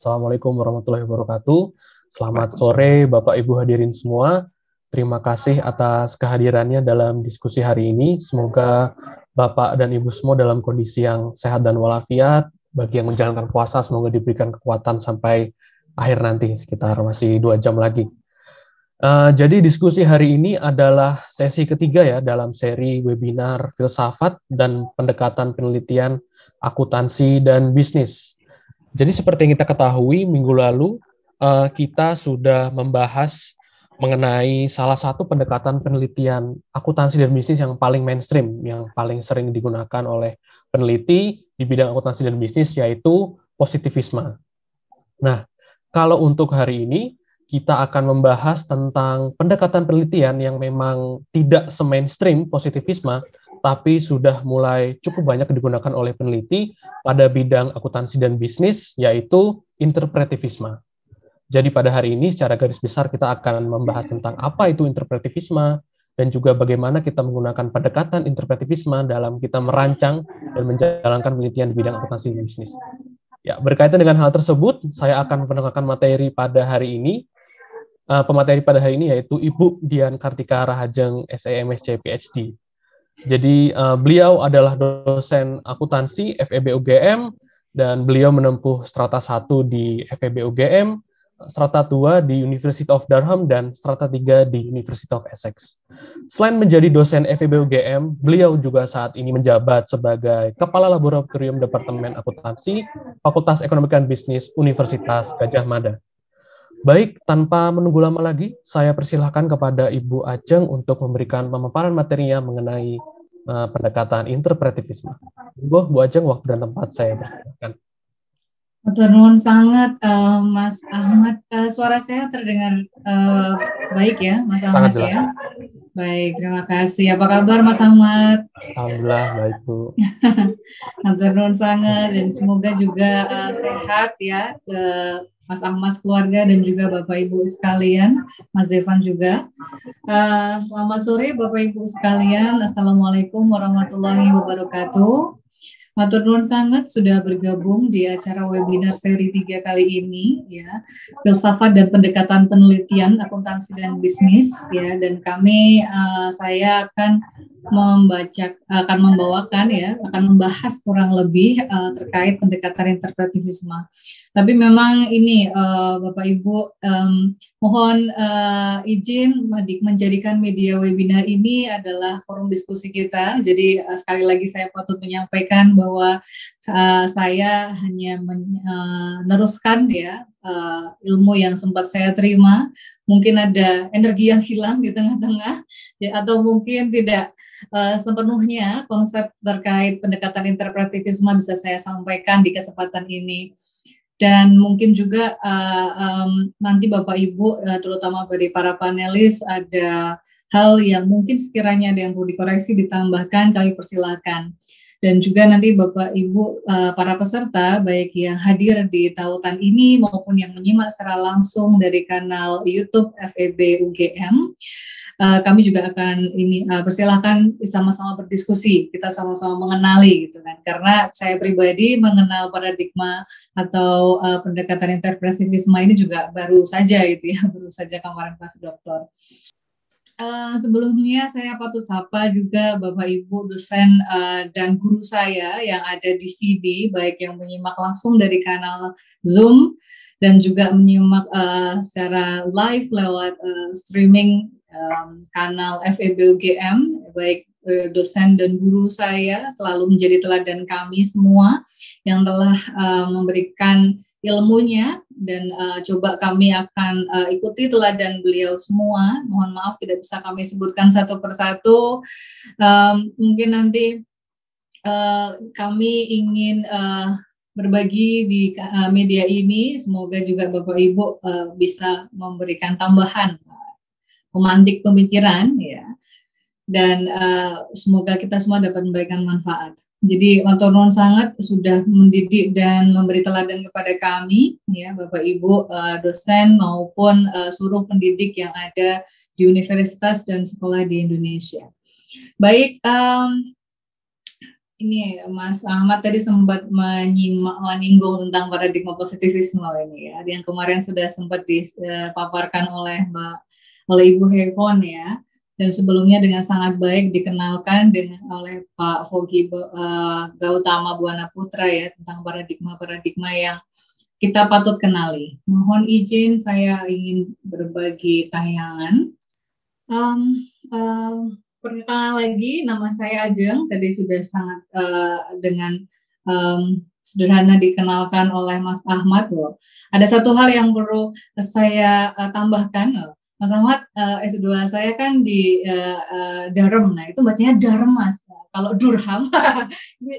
Assalamualaikum warahmatullahi wabarakatuh. Selamat sore Bapak Ibu hadirin semua. Terima kasih atas kehadirannya dalam diskusi hari ini. Semoga Bapak dan Ibu semua dalam kondisi yang sehat dan walafiat. Bagi yang menjalankan puasa, semoga diberikan kekuatan sampai akhir nanti, sekitar masih 2 jam lagi. Jadi diskusi hari ini adalah sesi ketiga ya dalam seri webinar filsafat dan pendekatan penelitian akuntansi dan bisnis. Jadi seperti yang kita ketahui minggu lalu kita sudah membahas mengenai salah satu pendekatan penelitian akuntansi dan bisnis yang paling mainstream, yang paling sering digunakan oleh peneliti di bidang akuntansi dan bisnis, yaitu positivisme. Nah, kalau untuk hari ini kita akan membahas tentang pendekatan penelitian yang memang tidak se-mainstream positivisme, tapi sudah mulai cukup banyak digunakan oleh peneliti pada bidang akuntansi dan bisnis, yaitu interpretivisme. Jadi pada hari ini secara garis besar kita akan membahas tentang apa itu interpretivisme, dan juga bagaimana kita menggunakan pendekatan interpretivisme dalam kita merancang dan menjalankan penelitian di bidang akuntansi dan bisnis. Ya, berkaitan dengan hal tersebut, saya akan memperkenalkan materi pada hari ini. Pemateri pada hari ini yaitu Ibu Dian Kartika Rahajeng, SEMSC PhD. Jadi beliau adalah dosen akuntansi FEB UGM dan beliau menempuh strata 1 di FEB UGM, strata 2 di University of Durham dan strata 3 di University of Essex. Selain menjadi dosen FEB UGM, beliau juga saat ini menjabat sebagai Kepala Laboratorium Departemen Akuntansi Fakultas Ekonomi dan Bisnis Universitas Gadjah Mada. Baik, tanpa menunggu lama lagi, saya persilahkan kepada Ibu Ajeng untuk memberikan pemaparan materinya mengenai pendekatan interpretivisme. Bu Ajeng, waktu dan tempat saya persilahkan. Matur nuwun sangat, Mas Ahmad. Suara saya terdengar baik ya, Mas Ahmad ya? Baik, terima kasih. Apa kabar, Mas Ahmad? Alhamdulillah, baik, Bu. Matur nuwun sangat, dan semoga juga sehat ya, Mas Ahmad, keluarga, dan juga Bapak Ibu sekalian, Mas Devan juga. Selamat sore Bapak Ibu sekalian, Assalamualaikum warahmatullahi wabarakatuh. Matur nuwun sangat sudah bergabung di acara webinar seri 3 kali ini ya, filsafat dan pendekatan penelitian akuntansi dan bisnis ya, dan saya akan membahas kurang lebih terkait pendekatan interpretivisme. Tapi memang ini Bapak Ibu, mohon izin menjadikan media webinar ini adalah forum diskusi kita. Jadi sekali lagi saya patut menyampaikan bahwa saya hanya meneruskan ya ilmu yang sempat saya terima. Mungkin ada energi yang hilang di tengah-tengah ya, atau mungkin tidak sepenuhnya konsep terkait pendekatan interpretivisme bisa saya sampaikan di kesempatan ini. Dan mungkin juga nanti Bapak Ibu, terutama dari para panelis, ada hal yang mungkin sekiranya ada yang perlu dikoreksi, ditambahkan, kami persilakan. Dan juga nanti Bapak Ibu, para peserta, baik yang hadir di tautan ini maupun yang menyimak secara langsung dari kanal YouTube FEB UGM, kami juga akan persilahkan sama-sama berdiskusi, kita sama-sama mengenali gitu kan, karena saya pribadi mengenal paradigma atau pendekatan interpretivisme ini juga baru saja itu ya, baru saja kemarin pas doktor. Sebelumnya saya patut sapa juga Bapak Ibu dosen dan guru saya yang ada di CD, baik yang menyimak langsung dari kanal Zoom dan juga menyimak secara live lewat streaming kanal FEB UGM, baik dosen dan guru saya selalu menjadi teladan kami semua yang telah memberikan ilmunya, dan coba kami akan ikuti teladan beliau semua. Mohon maaf tidak bisa kami sebutkan satu persatu. Mungkin nanti kami ingin berbagi di media ini, semoga juga Bapak Ibu bisa memberikan tambahan pemantik pemikiran ya, dan semoga kita semua dapat memberikan manfaat. Jadi matur nuwun sangat sudah mendidik dan memberi teladan kepada kami ya, Bapak Ibu dosen maupun seluruh pendidik yang ada di universitas dan sekolah di Indonesia. Baik, ini Mas Ahmad tadi sempat menyinggung tentang paradigma positivisme ini ya, yang kemarin sudah sempat dipaparkan oleh Ibu Hekon ya, dan sebelumnya dengan sangat baik dikenalkan oleh Pak Fogi Gautama Buana Putra ya, tentang paradigma yang kita patut kenali. Mohon izin saya ingin berbagi tayangan. Perkenalkan lagi, nama saya Ajeng. Tadi sudah sangat dengan sederhana dikenalkan oleh Mas Ahmad. Loh. Ada satu hal yang perlu saya tambahkan. Loh. Mas Ahmad, S2 saya kan di Durham. Nah, itu bacanya Durham, Mas. Kalau Durham,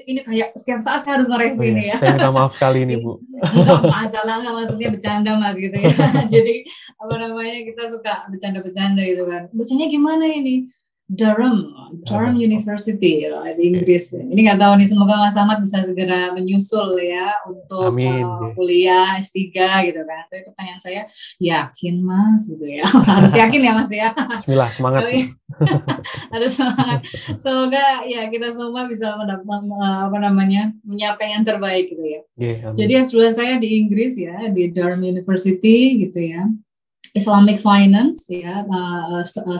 ini kayak setiap saat saya harus ngoreksi ini ya. Saya minta maaf sekali ini, Bu. Enggak masalah, enggak, maksudnya bercanda, Mas, gitu ya. Jadi, kita suka bercanda-bercanda gitu kan. Bacanya gimana ini? Durham University ya, di Inggris. Ini nggak tahu nih, semoga Mas Ahmad bisa segera menyusul ya untuk kuliah S3 gitu kan. Tapi pertanyaan saya, yakin Mas gitu ya? Harus yakin ya Mas ya. Bismillah, semangat. Harus semangat. Semoga ya kita semua bisa mendapat menyampaikan yang terbaik gitu ya. Jadi S2 saya di Inggris ya, di Durham University gitu ya. Islamic Finance ya,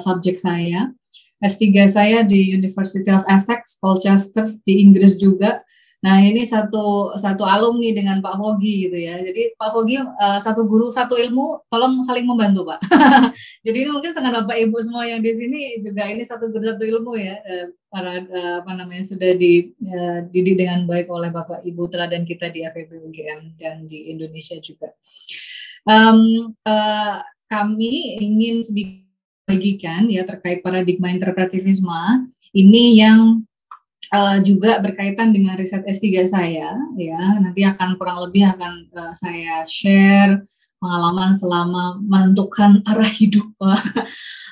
subjek saya. S3 saya di University of Essex, Colchester di Inggris juga. Nah, ini satu alumni dengan Pak Fogi gitu ya. Jadi Pak Fogi satu guru satu ilmu, tolong saling membantu Pak. Jadi ini mungkin sangat Bapak Ibu semua yang di sini juga ini satu guru satu ilmu ya. Para sudah dididik dengan baik oleh Bapak Ibu teladan kita di FEB UGM dan di Indonesia juga. Kami ingin sedikit bagikan ya terkait paradigma interpretivisme ini yang juga berkaitan dengan riset S3 saya ya. Nanti akan kurang lebih saya share pengalaman selama menentukan arah hidup,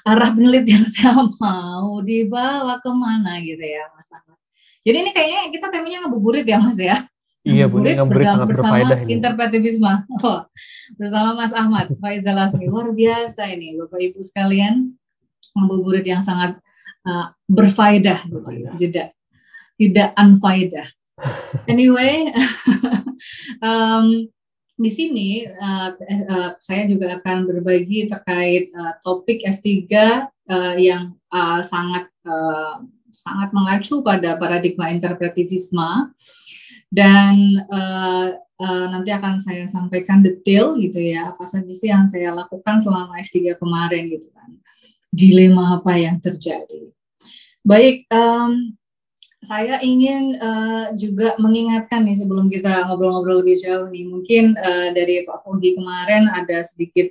arah penelitian saya mau dibawa kemana gitu ya Mas Ahmad. Jadi ini kayaknya kita temanya ngabuburit ya Mas ya. Iya, Bu, ngabuburit sangat berfaedah ini. Interpretivisme bersama Mas Ahmad Faizal Asmi. Luar biasa ini Bapak Ibu sekalian, ngabuburit yang sangat berfaedah, tidak unfaedah. Anyway, di sini saya juga akan berbagi terkait topik S3 yang sangat mengacu pada paradigma interpretivisme. Dan nanti akan saya sampaikan detail gitu ya, apa saja sih yang saya lakukan selama S3 kemarin gitu kan. Dilema apa yang terjadi. Baik, saya ingin juga mengingatkan nih sebelum kita ngobrol-ngobrol lebih jauh nih, mungkin dari Pak Fogi kemarin ada sedikit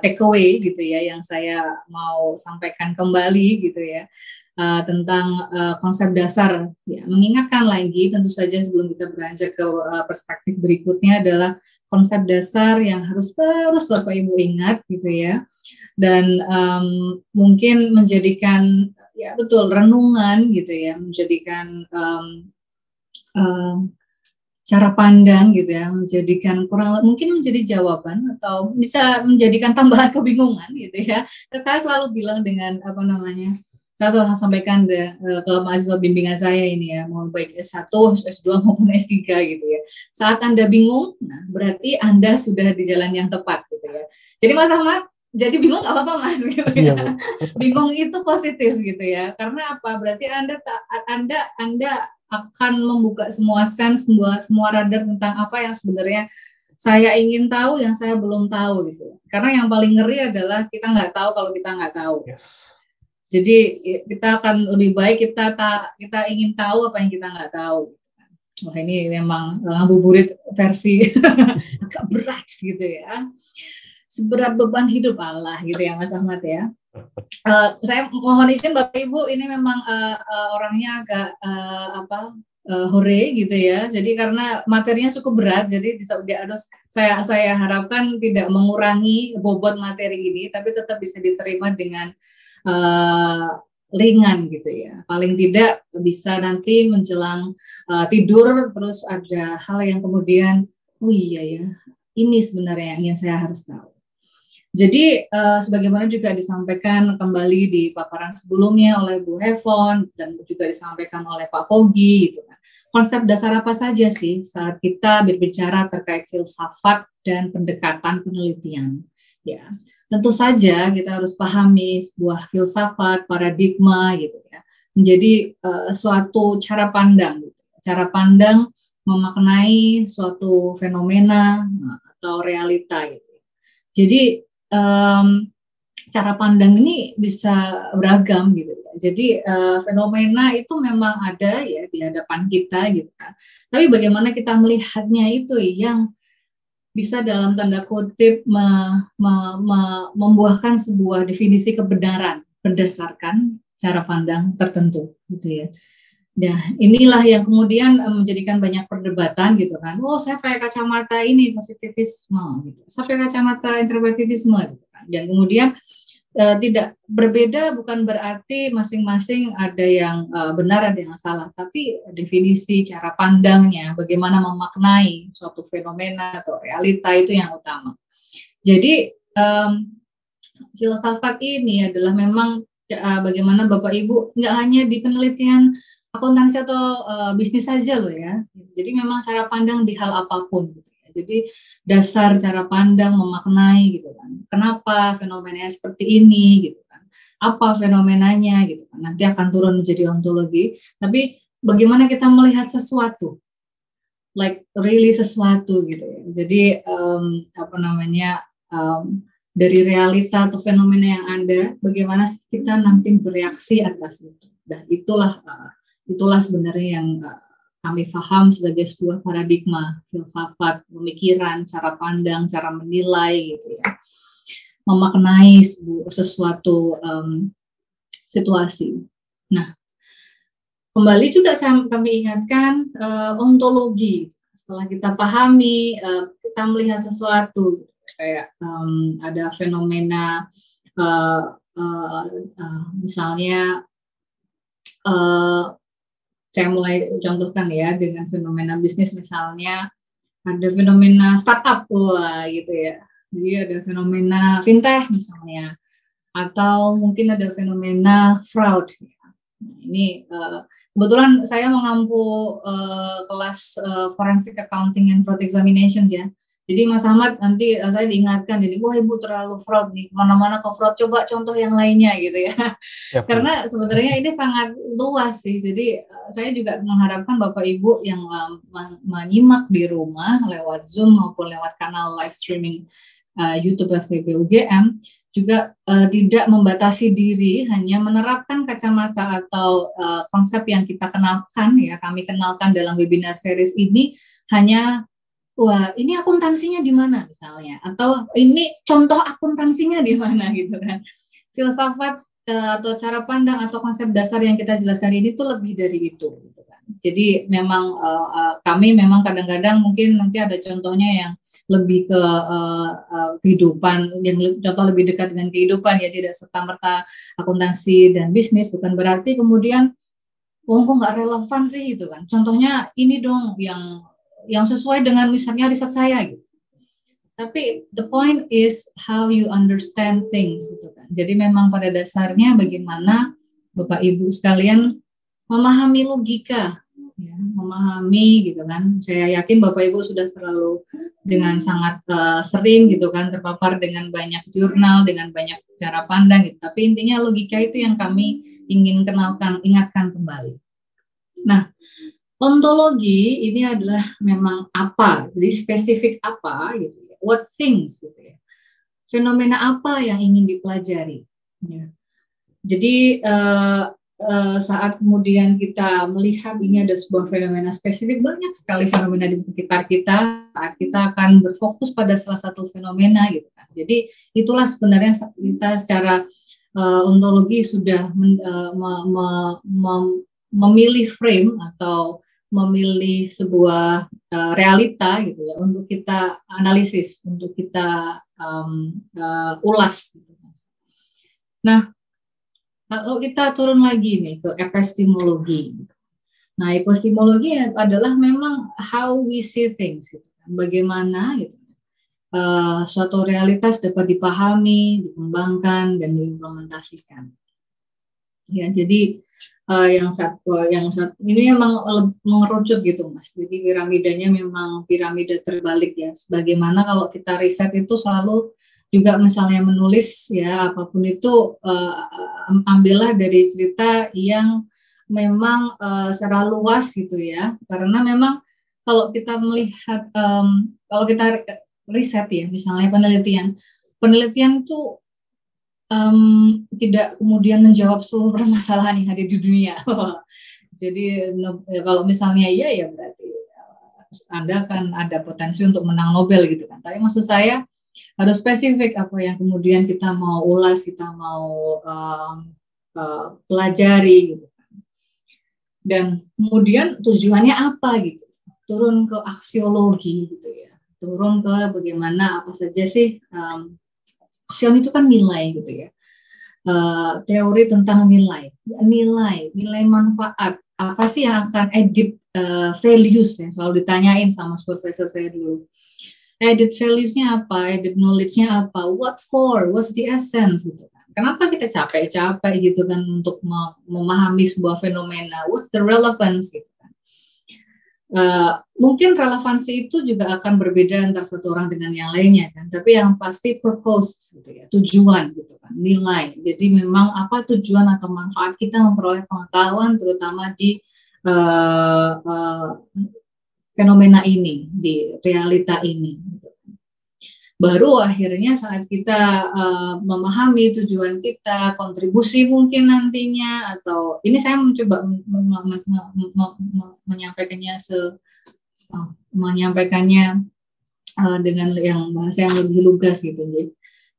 take away gitu ya yang saya mau sampaikan kembali gitu ya. Tentang konsep dasar ya, mengingatkan lagi tentu saja sebelum kita beranjak ke perspektif berikutnya adalah konsep dasar yang harus terus Bapak Ibu ingat gitu ya, dan mungkin menjadikan ya betul renungan gitu ya, menjadikan cara pandang gitu ya, menjadikan mungkin menjadi jawaban atau bisa menjadikan tambahan kebingungan gitu ya. Saya selalu bilang dengan saya telah sampaikan ke mahasiswa bimbingan saya ini ya, mau baik S1, S2 maupun S3 gitu ya. Saat Anda bingung, nah berarti Anda sudah di jalan yang tepat gitu ya. Jadi Mas Ahmad, jadi bingung nggak apa-apa Mas gitu ya. Bingung itu positif gitu ya. Karena apa? Berarti Anda akan membuka semua sense, semua radar tentang apa yang sebenarnya saya ingin tahu, yang saya belum tahu gitu. Karena yang paling ngeri adalah kita nggak tahu kalau kita nggak tahu. Yes. Jadi kita akan lebih baik kita ingin tahu apa yang kita nggak tahu. Wah ini memang ngabuburit versi agak berat gitu ya. Seberat beban hidup Allah gitu ya Mas Ahmad ya. Saya mohon izin Bapak Ibu, ini memang orangnya agak hore gitu ya. Jadi karena materinya cukup berat, jadi saya harapkan tidak mengurangi bobot materi ini, tapi tetap bisa diterima dengan ringan gitu ya. Paling tidak bisa nanti menjelang tidur terus ada hal yang kemudian, oh iya ya, ini sebenarnya yang ingin saya harus tahu. Jadi sebagaimana juga disampaikan kembali di paparan sebelumnya oleh Bu Hevon dan juga disampaikan oleh Pak Pogi gitu kan. Konsep dasar apa saja sih saat kita berbicara terkait filsafat dan pendekatan penelitian? Ya, tentu saja kita harus pahami sebuah filsafat, paradigma gitu ya, menjadi suatu cara pandang, gitu. Cara pandang memaknai suatu fenomena atau realita gitu. Jadi cara pandang ini bisa beragam gitu ya. Jadi fenomena itu memang ada ya di hadapan kita gitu kan. Tapi bagaimana kita melihatnya itu yang bisa dalam tanda kutip membuahkan sebuah definisi kebenaran berdasarkan cara pandang tertentu gitu ya. Nah, inilah yang kemudian menjadikan banyak perdebatan gitu kan. Oh, saya pakai kacamata ini positivisme gitu. Saya pakai kacamata interpretivisme gitu kan. Dan kemudian tidak berbeda bukan berarti masing-masing ada yang benar ada yang salah, tapi definisi cara pandangnya, bagaimana memaknai suatu fenomena atau realita itu yang utama. Jadi filsafat ini adalah memang bagaimana Bapak Ibu nggak hanya di penelitian akuntansi atau bisnis saja loh ya. Jadi memang cara pandang di hal apapun gitu ya. Jadi dasar cara pandang memaknai gitu kan. Kenapa fenomenanya seperti ini gitu kan. Apa fenomenanya gitu kan. Nanti akan turun menjadi ontologi, tapi bagaimana kita melihat sesuatu like really sesuatu gitu ya. Jadi dari realita atau fenomena yang ada, bagaimana kita nanti bereaksi atas itu. Dan itulah sebenarnya yang kami paham sebagai sebuah paradigma filsafat, pemikiran, cara pandang, cara menilai gitu ya, memaknai sesuatu situasi. Nah, kembali juga kami ingatkan ontologi. Setelah kita pahami, kita melihat sesuatu kayak ada fenomena misalnya saya mulai contohkan ya dengan fenomena bisnis, misalnya ada fenomena startup gitu ya. Jadi ada fenomena fintech misalnya, atau mungkin ada fenomena fraud. Ini kebetulan saya mengampu kelas forensic accounting and fraud examinations ya. Jadi Mas Ahmad nanti saya diingatkan, jadi wah Ibu terlalu fraud nih, mana-mana ke fraud, coba contoh yang lainnya gitu ya. Ya karena sebenarnya ini sangat luas sih, jadi saya juga mengharapkan Bapak Ibu yang menyimak di rumah lewat Zoom maupun lewat kanal live streaming YouTube FEB UGM juga tidak membatasi diri hanya menerapkan kacamata atau konsep yang kita kenalkan ya, kami kenalkan dalam webinar series ini hanya wah ini akuntansinya di mana misalnya, atau ini contoh akuntansinya di mana gitu kan. Filsafat atau cara pandang atau konsep dasar yang kita jelaskan ini tuh lebih dari itu gitu kan. Jadi memang kami memang kadang-kadang mungkin nanti ada contohnya yang lebih ke kehidupan, yang contoh lebih dekat dengan kehidupan ya, tidak serta-merta akuntansi dan bisnis, bukan berarti kemudian kok nggak relevan sih gitu kan. Contohnya ini dong yang sesuai dengan misalnya riset saya gitu. Tapi the point is how you understand things gitu kan. Jadi memang pada dasarnya bagaimana Bapak Ibu sekalian memahami logika, ya, memahami gitu kan. Saya yakin Bapak Ibu sudah selalu dengan sangat sering gitu kan terpapar dengan banyak jurnal, dengan banyak cara pandang gitu. Tapi intinya logika itu yang kami ingin ingatkan kembali. Nah, ontologi ini adalah memang apa, jadi spesifik apa gitu ya, what things gitu ya, fenomena apa yang ingin dipelajari. Ya. Jadi saat kemudian kita melihat ini ada sebuah fenomena spesifik, banyak sekali fenomena di sekitar kita, saat kita akan berfokus pada salah satu fenomena gitu kan. Jadi itulah sebenarnya kita secara ontologi sudah memilih frame atau memilih sebuah realita gitu ya untuk kita analisis, untuk kita ulas. Gitu. Nah, kalau kita turun lagi nih ke epistemologi. Nah, epistemologi adalah memang how we see things, gitu. Bagaimana gitu. suatu realitas dapat dipahami, dikembangkan, dan diimplementasikan. Ya, jadi yang satu ini memang mengerucut gitu, Mas. Jadi piramidanya memang piramida terbalik ya. Sebagaimana kalau kita riset itu selalu juga misalnya menulis ya apapun itu ambillah dari cerita yang memang secara luas gitu ya. Karena memang kalau kita melihat kalau kita riset ya, misalnya penelitian itu tidak kemudian menjawab seluruh permasalahan yang ada di dunia. Jadi kalau misalnya iya ya berarti Anda kan ada potensi untuk menang Nobel gitu kan. Tapi maksud saya harus spesifik apa yang kemudian kita mau ulas, kita mau pelajari gitu. Dan kemudian tujuannya apa gitu. Turun ke aksiologi gitu ya. Turun ke bagaimana apa saja sih aksion itu kan nilai gitu ya. Teori tentang nilai manfaat apa sih yang akan edit values yang selalu ditanyain sama supervisor saya dulu. Edit values-nya apa, edit knowledge-nya apa, what for, what's the essence gitu kan. Kenapa kita capek-capek gitu kan untuk memahami sebuah fenomena, what's the relevance gitu kan. Mungkin relevansi itu juga akan berbeda antara satu orang dengan yang lainnya kan, tapi yang pasti purpose gitu ya, tujuan gitu kan, nilai. Jadi memang apa tujuan atau manfaat kita memperoleh pengetahuan terutama di fenomena ini, di realita ini. Baru akhirnya saat kita memahami tujuan kita, kontribusi mungkin nantinya, atau ini saya mencoba menyampaikannya dengan yang bahasa yang lebih lugas gitu.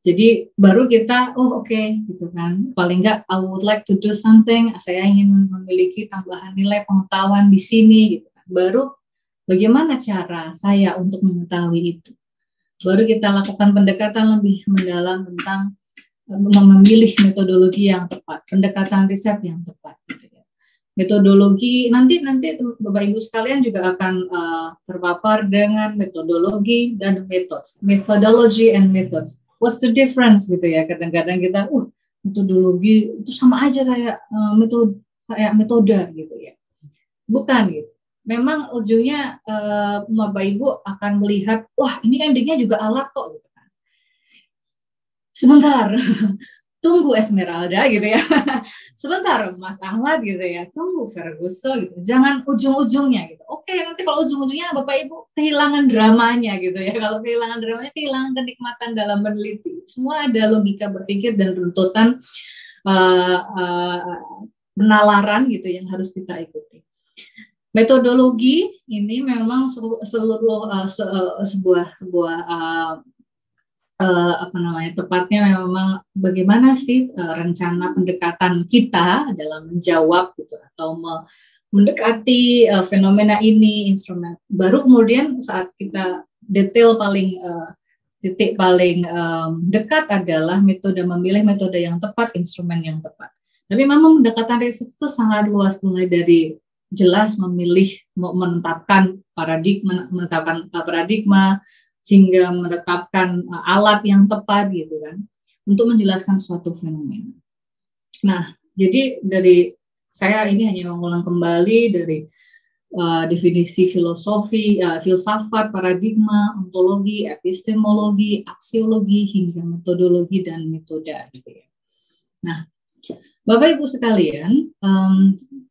Jadi baru kita oke, gitu kan. Paling enggak I would like to do something, saya ingin memiliki tambahan nilai pengetahuan di sini gitu kan. Baru bagaimana cara saya untuk mengetahui itu? Baru kita lakukan pendekatan lebih mendalam tentang memilih metodologi yang tepat, pendekatan riset yang tepat. Metodologi nanti Bapak Ibu sekalian juga akan terpapar dengan metodologi dan methods, methodology and methods. What's the difference gitu ya? Kadang-kadang kita, metodologi itu sama aja kayak metode gitu ya. Bukan gitu. Memang ujungnya Bapak Ibu akan melihat, wah ini endingnya juga alat kok gitu kan. Sebentar, tunggu Esmeralda gitu ya. Sebentar Mas Ahmad gitu ya, tunggu Ferguson gitu. Jangan ujung-ujungnya gitu. Oke, nanti kalau ujung-ujungnya Bapak Ibu kehilangan dramanya gitu ya. Kalau kehilangan dramanya, kehilangan kenikmatan dalam meneliti. Semua ada logika berpikir dan runtutan penalaran gitu yang harus kita ikuti. Metodologi ini memang tepatnya memang bagaimana sih rencana pendekatan kita dalam menjawab gitu atau mendekati fenomena ini instrumen. Baru kemudian saat kita titik paling dekat adalah memilih metode yang tepat, instrumen yang tepat. Tapi memang pendekatan riset itu sangat luas, mulai dari jelas menetapkan paradigma hingga menetapkan alat yang tepat gitu kan untuk menjelaskan suatu fenomena. Nah, jadi dari saya ini hanya mengulang kembali dari definisi filosofi, filsafat, paradigma, ontologi, epistemologi, aksiologi hingga metodologi dan metode gitu ya. Nah, Bapak Ibu sekalian,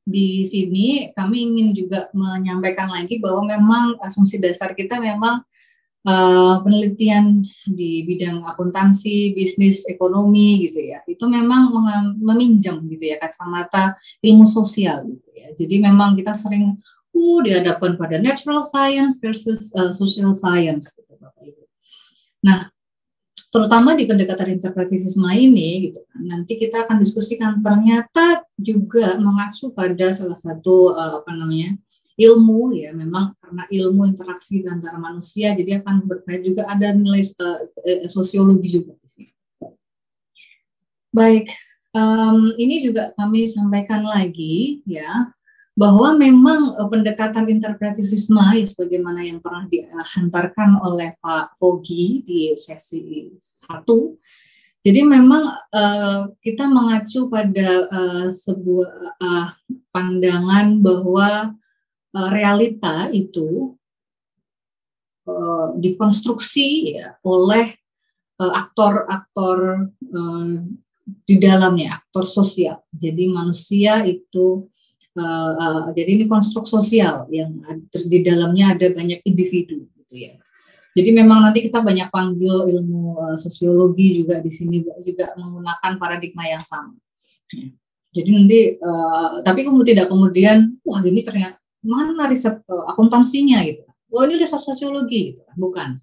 di sini kami ingin juga menyampaikan lagi bahwa memang asumsi dasar kita memang penelitian di bidang akuntansi, bisnis, ekonomi gitu ya, itu memang meminjam gitu ya kacamata ilmu sosial gitu ya. Jadi memang kita sering dihadapkan pada natural science versus social science gitu Bapak Ibu. Nah, terutama di pendekatan interpretivisme ini gitu kan, nanti kita akan diskusikan ternyata juga mengacu pada salah satu ilmu ya, memang karena ilmu interaksi antara manusia jadi akan berkait juga ada nilai sosiologi juga di sini. Baik, ini juga kami sampaikan lagi ya bahwa memang pendekatan interpretivisme ya, sebagaimana yang pernah dihantarkan oleh Pak Fogi di sesi 1. Jadi memang kita mengacu pada sebuah pandangan bahwa realita itu dikonstruksi ya, oleh aktor-aktor di dalamnya, aktor sosial. Jadi manusia itu jadi ini konstruk sosial yang di dalamnya ada banyak individu gitu ya. Jadi memang nanti kita banyak panggil ilmu sosiologi juga di sini juga menggunakan paradigma yang sama. Jadi nanti tapi tidak kemudian wah ini ternyata mana riset akuntansinya gitu. Wah ini riset sosiologi gitu. Bukan.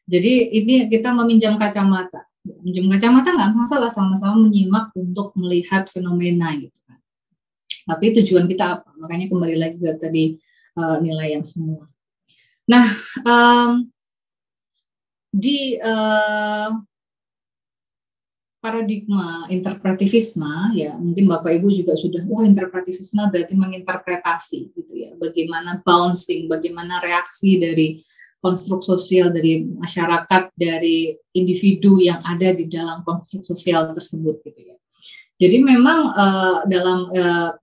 Jadi ini kita meminjam kacamata. Minjem kacamata nggak masalah, sama-sama menyimak untuk melihat fenomena gitu. Tapi tujuan kita apa? Makanya kembali lagi ke tadi nilai yang semua. Nah, di paradigma interpretivisme ya, mungkin Bapak Ibu juga sudah interpretivisme berarti menginterpretasi gitu ya. Bagaimana bouncing, bagaimana reaksi dari konstruk sosial dari masyarakat, dari individu yang ada di dalam konstruk sosial tersebut gitu ya. Jadi memang dalam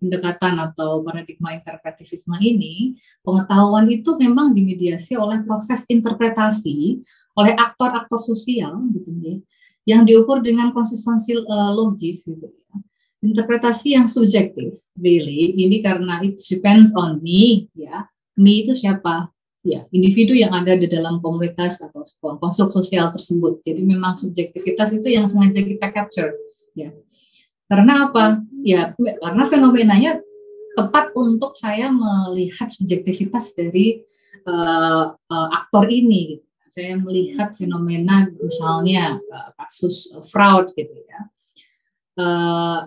pendekatan atau paradigma interpretivisme ini, pengetahuan itu memang dimediasi oleh proses interpretasi oleh aktor-aktor sosial gitu ya, yang diukur dengan konsistensi logis gitu ya. Interpretasi yang subjektif, really, ini karena it depends on me ya. Me itu siapa? Ya, individu yang ada di dalam komunitas atau konstruk sosial tersebut. Jadi memang subjektivitas itu yang sengaja kita capture ya. Karena apa? Ya, karena fenomenanya tepat untuk saya melihat subjektivitas dari aktor ini. Gitu. Saya melihat fenomena misalnya kasus fraud gitu ya.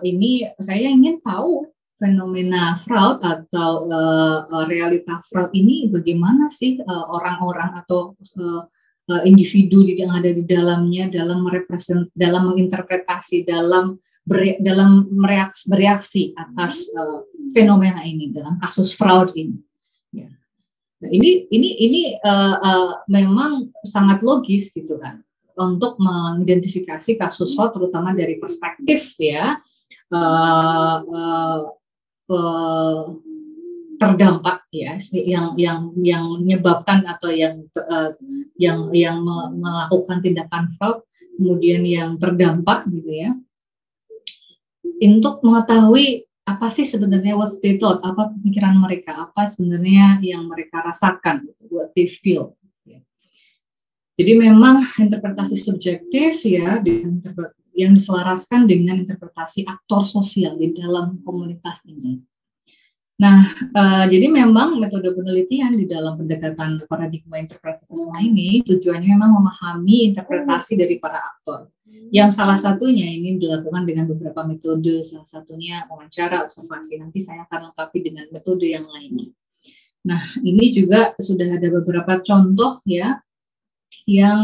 Ini saya ingin tahu fenomena fraud atau realita fraud ini bagaimana sih orang-orang atau individu yang ada di dalamnya dalam menginterpretasi, dalam bereaksi atas fenomena ini dalam kasus fraud ini. Ya. Nah, ini memang sangat logis gitu kan untuk mengidentifikasi kasus fraud terutama dari perspektif ya terdampak ya yang menyebabkan atau yang melakukan tindakan fraud kemudian yang terdampak gitu ya. Untuk mengetahui apa sih sebenarnya what they thought, apa pemikiran mereka, apa sebenarnya yang mereka rasakan, what they feel. Jadi memang interpretasi subjektif ya yang diselaraskan dengan interpretasi aktor sosial di dalam komunitas ini. Nah, jadi memang metode penelitian di dalam pendekatan paradigma interpretivisme ini tujuannya memang memahami interpretasi dari para aktor. Yang salah satunya ini dilakukan dengan beberapa metode, salah satunya wawancara, observasi. Nanti saya akan lengkapi dengan metode yang lainnya. Nah, ini juga sudah ada beberapa contoh ya, yang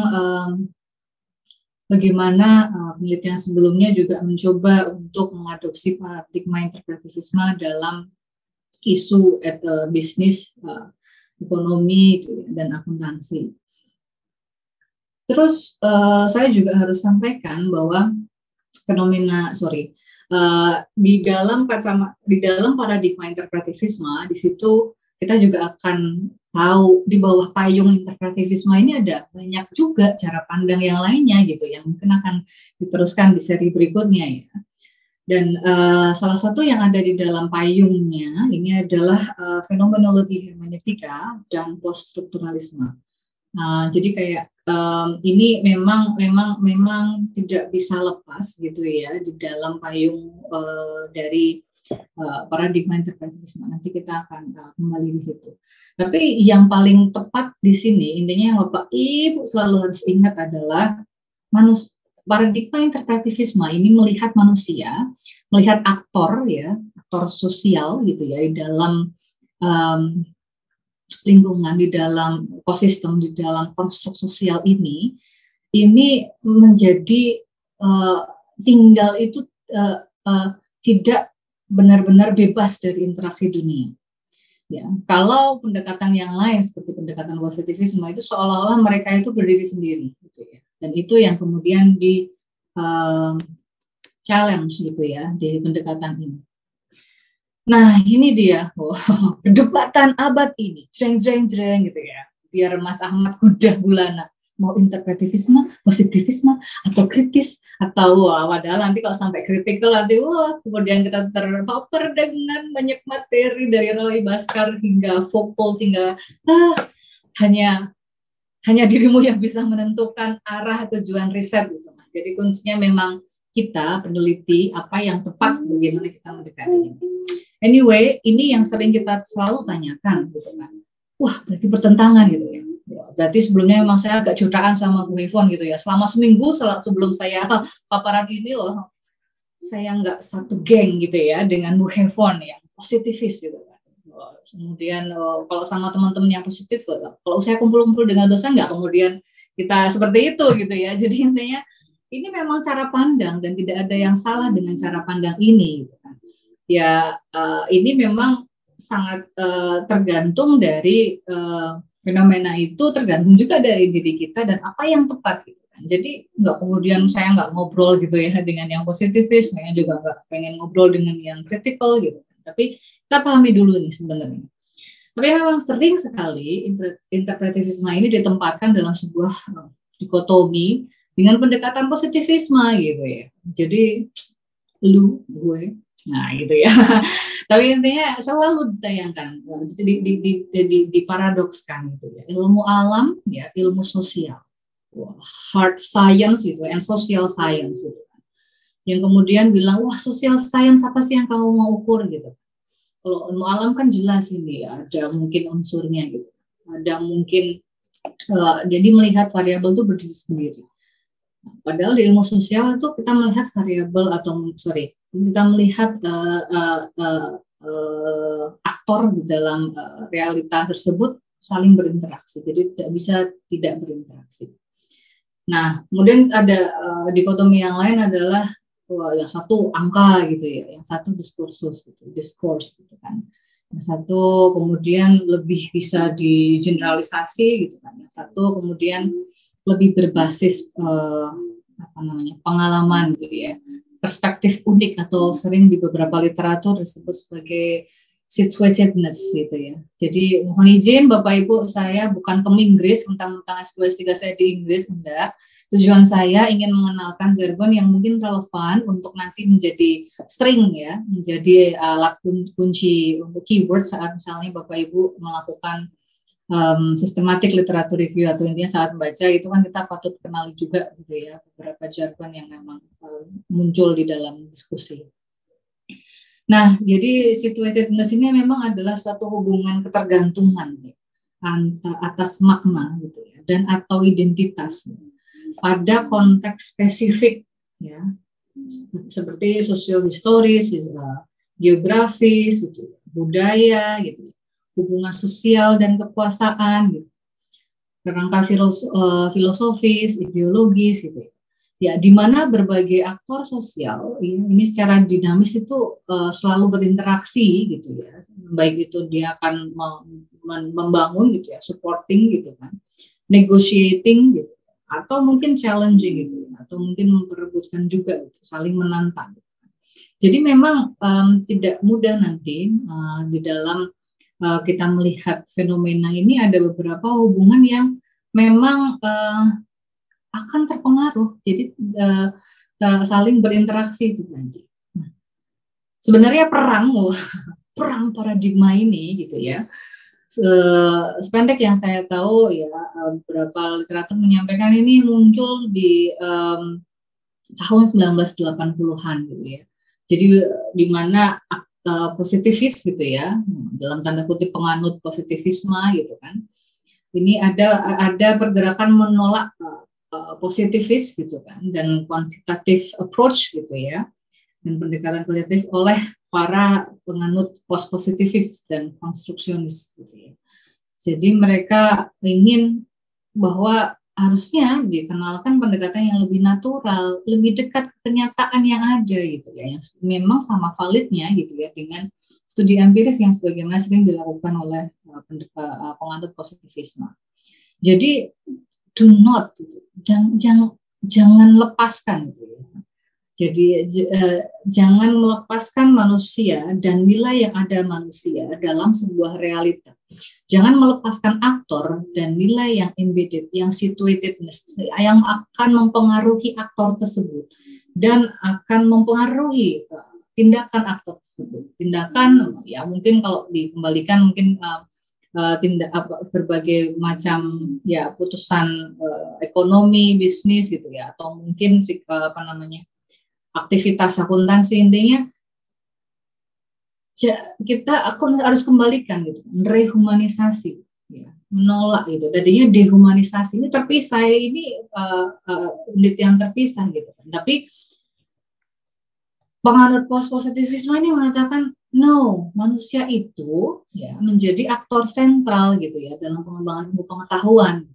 bagaimana penelitian sebelumnya juga mencoba untuk mengadopsi paradigma interpretivisme dalam isu bisnis, ekonomi dan akuntansi. Terus saya juga harus sampaikan bahwa di dalam paradigma interpretivisme di situ kita juga akan tahu di bawah payung interpretivisme ini ada banyak juga cara pandang yang lainnya gitu yang mungkin akan diteruskan di seri berikutnya ya. Dan salah satu yang ada di dalam payungnya ini adalah fenomenologi hermeneutika dan poststrukturalisme. Jadi kayak ini memang tidak bisa lepas gitu ya di dalam payung dari paradigma interpretivisme. Nanti kita akan kembali di situ. Tapi yang paling tepat di sini intinya yang Bapak Ibu selalu harus ingat adalah paradigma interpretivisme ini melihat manusia, melihat aktor ya, aktor sosial gitu ya di dalam lingkungan, di dalam ekosistem, di dalam konstruk sosial ini menjadi tinggal itu tidak benar-benar bebas dari interaksi dunia. Ya, kalau pendekatan yang lain seperti pendekatan positivisme itu seolah-olah mereka itu berdiri sendiri, gitu ya. Dan itu yang kemudian di challenge gitu ya di pendekatan ini. Nah ini dia, perdebatan abad ini, jreng gitu ya. Biar Mas Ahmad kudah gulana, mau interpretivisme, positivisme, atau kritis, atau padahal nanti kalau sampai kritikal nanti kemudian kita terpapar dengan banyak materi dari Roy Bhaskar hingga Foucault hingga hanya dirimu yang bisa menentukan arah tujuan riset gitu Mas. Jadi kuncinya memang kita peneliti apa yang tepat bagaimana kita mendekati ini. Anyway, ini yang sering kita selalu tanyakan gitu kan. Wah, berarti pertentangan gitu ya. Berarti sebelumnya memang saya agak jutaan sama Bu Yvonne gitu ya. Selama seminggu sebelum saya paparan ini loh, saya nggak satu geng gitu ya dengan Bu Yvonne yang positivis gitu kan. Kemudian kalau sama teman-teman yang positif, kalau saya kumpul-kumpul dengan dosen nggak kemudian kita seperti itu gitu ya. Jadi intinya ini memang cara pandang dan tidak ada yang salah dengan cara pandang ini. Gitu kan. Ya ini memang sangat tergantung dari fenomena itu, tergantung juga dari diri kita dan apa yang tepat gitu kan. Jadi nggak kemudian saya nggak ngobrol gitu ya dengan yang positivis, saya juga nggak pengen ngobrol dengan yang kritikal gitu. Tapi kita pahami dulu nih sebenarnya. Tapi memang sering sekali interpretivisme ini ditempatkan dalam sebuah dikotomi dengan pendekatan positivisme gitu ya. Jadi lu, gue, nah gitu ya. Tapi intinya selalu ditayangkan, diparadokskan gitu ya. Ilmu alam, ya ilmu sosial, hard science itu, and social science itu. Yang kemudian bilang, wah social science apa sih yang kamu mau ukur gitu. Kalau ilmu alam kan jelas ini ya, ada mungkin unsurnya gitu. Ada mungkin, jadi melihat variabel itu berdiri sendiri. Padahal di ilmu sosial itu kita melihat variabel kita melihat aktor di dalam realita tersebut saling berinteraksi. Jadi tidak bisa tidak berinteraksi. Nah, kemudian ada dikotomi yang lain adalah yang satu angka gitu ya, yang satu diskursus gitu, discourse gitu kan. Yang satu kemudian lebih bisa digeneralisasi gitu kan. Yang satu kemudian lebih berbasis pengalaman gitu ya, perspektif unik atau sering di beberapa literatur disebut sebagai situatedness gitu ya. Jadi mohon izin Bapak Ibu, saya bukan peminggris tentang S2 S3 saya di Inggris, enggak. Tujuan saya ingin mengenalkan jargon yang mungkin relevan untuk nanti menjadi string ya, menjadi alat kunci untuk keyword saat misalnya Bapak Ibu melakukan systematic literature review atau intinya saat membaca itu kan kita patut kenali juga gitu ya beberapa jargon yang memang muncul di dalam diskusi. Nah, jadi situatedness ini memang adalah suatu hubungan ketergantungan ya, atas makna gitu ya dan atau identitas pada konteks spesifik ya seperti sosiohistoris, geografis, gitu, budaya gitu. Hubungan sosial dan kekuasaan, gitu. Kerangka filosofis, ideologis, gitu. Ya, di mana berbagai aktor sosial ini secara dinamis itu selalu berinteraksi, gitu ya. Baik itu dia akan membangun, gitu ya, supporting, gitu kan, negotiating, gitu, atau mungkin challenging, gitu, atau mungkin memperebutkan juga, gitu, saling menantang. Gitu. Jadi memang tidak mudah nanti di dalam kita melihat fenomena ini ada beberapa hubungan yang memang akan terpengaruh, jadi saling berinteraksi itu tadi. Nah, sebenarnya perang paradigma ini gitu ya, sependek yang saya tahu ya beberapa literatur menyampaikan ini muncul di tahun 1980-an gitu ya. Jadi di mana positivis gitu ya, dalam tanda kutip penganut positivisme gitu kan. Ini ada pergerakan menolak positivis gitu kan dan quantitative approach gitu ya. Dan pendekatan kualitatif oleh para penganut post-positivis dan konstruksionis gitu ya. Jadi mereka ingin bahwa harusnya dikenalkan pendekatan yang lebih natural, lebih dekat ke kenyataan yang ada gitu ya, yang memang sama validnya gitu ya dengan studi empiris yang sebagaimana sering dilakukan oleh penganut positivisme. Jadi do not gitu, jangan lepaskan gitu ya. Jadi jangan melepaskan manusia dan nilai yang ada manusia dalam sebuah realita. Jangan melepaskan aktor dan nilai yang embedded, yang situatedness, yang akan mempengaruhi aktor tersebut dan akan mempengaruhi tindakan aktor tersebut. Tindakan ya mungkin kalau dikembalikan mungkin berbagai macam ya putusan ekonomi, bisnis gitu ya, atau mungkin aktivitas akuntansi. Intinya kita harus kembalikan gitu, rehumanisasi, ya, menolak gitu. Tadinya dehumanisasi ini terpisah, ini unit yang terpisah gitu. Tapi penganut positivisme ini mengatakan no, manusia itu ya menjadi aktor sentral gitu ya dalam pengembangan ilmu pengetahuan.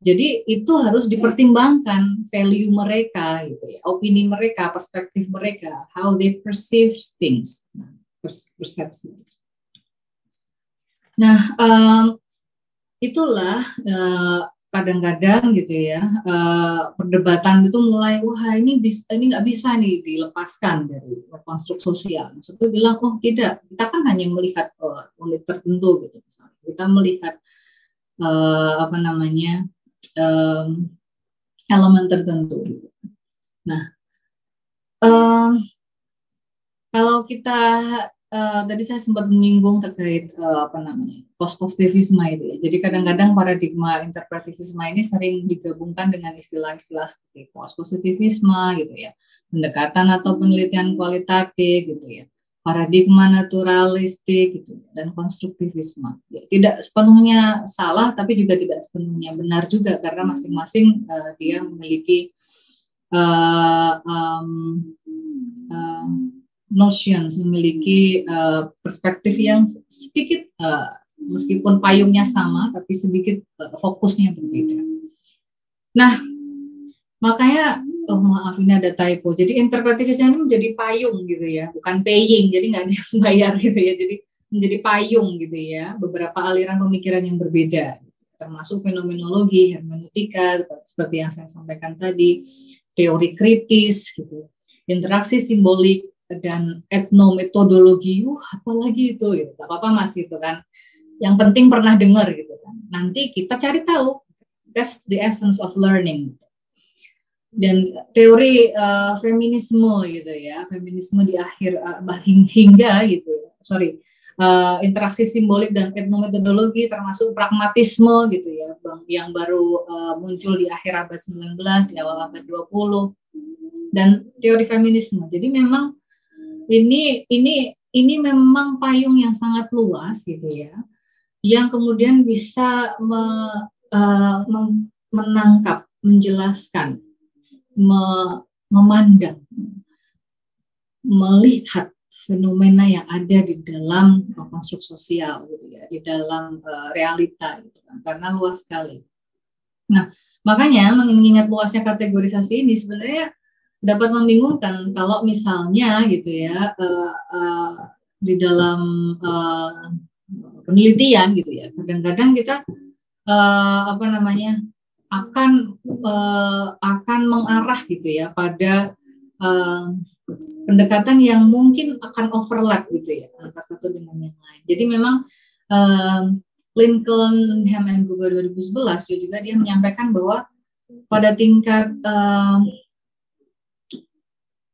Jadi itu harus dipertimbangkan value mereka gitu ya, opini mereka, perspektif mereka, how they perceive things, persepsi. Nah, itulah kadang-kadang gitu ya perdebatan itu mulai wah ini nggak bisa nih dilepaskan dari konstruk sosial. Maksudnya bilang oh tidak, kita kan hanya melihat unit tertentu gitu misalnya. Kita melihat elemen tertentu. Nah, kalau kita tadi saya sempat menyinggung terkait positivisme itu ya. Jadi kadang-kadang paradigma interpretivisme ini sering digabungkan dengan istilah-istilah seperti positivisme gitu ya, pendekatan atau penelitian kualitatif gitu ya, paradigma naturalistik gitu, dan konstruktivisme. Ya, tidak sepenuhnya salah, tapi juga tidak sepenuhnya benar juga karena masing-masing dia memiliki notions, memiliki perspektif yang sedikit meskipun payungnya sama, tapi sedikit fokusnya berbeda. Nah, makanya maaf ini ada typo. Jadi interpretivisme ini menjadi payung gitu ya, bukan paying. Jadi nggak ada yang bayar gitu ya. Jadi menjadi payung gitu ya. Beberapa aliran pemikiran yang berbeda, termasuk fenomenologi, hermeneutika, seperti yang saya sampaikan tadi, teori kritis gitu, interaksi simbolik dan etnometodologi. Apalagi itu ya. Gak apa-apa mas gitu kan. Yang penting pernah dengar gitu kan. Nanti kita cari tahu. That's the essence of learning. Dan teori feminisme gitu ya, feminisme di akhir hingga gitu, interaksi simbolik dan etnometodologi termasuk pragmatisme gitu ya, yang baru muncul di akhir abad 19, di awal abad 20, dan teori feminisme. Jadi memang ini memang payung yang sangat luas gitu ya, yang kemudian bisa menangkap, menjelaskan, memandang, melihat fenomena yang ada di dalam konstruk sosial gitu ya, di dalam realita gitu kan, karena luas sekali. Nah, makanya mengingat luasnya kategorisasi ini sebenarnya dapat membingungkan kalau misalnya gitu ya di dalam penelitian gitu ya, kadang-kadang kita akan mengarah gitu ya pada pendekatan yang mungkin akan overlap gitu ya antara satu dengan yang lain. Jadi memang Lincoln, Ham and Gruber 2011 juga dia menyampaikan bahwa pada tingkat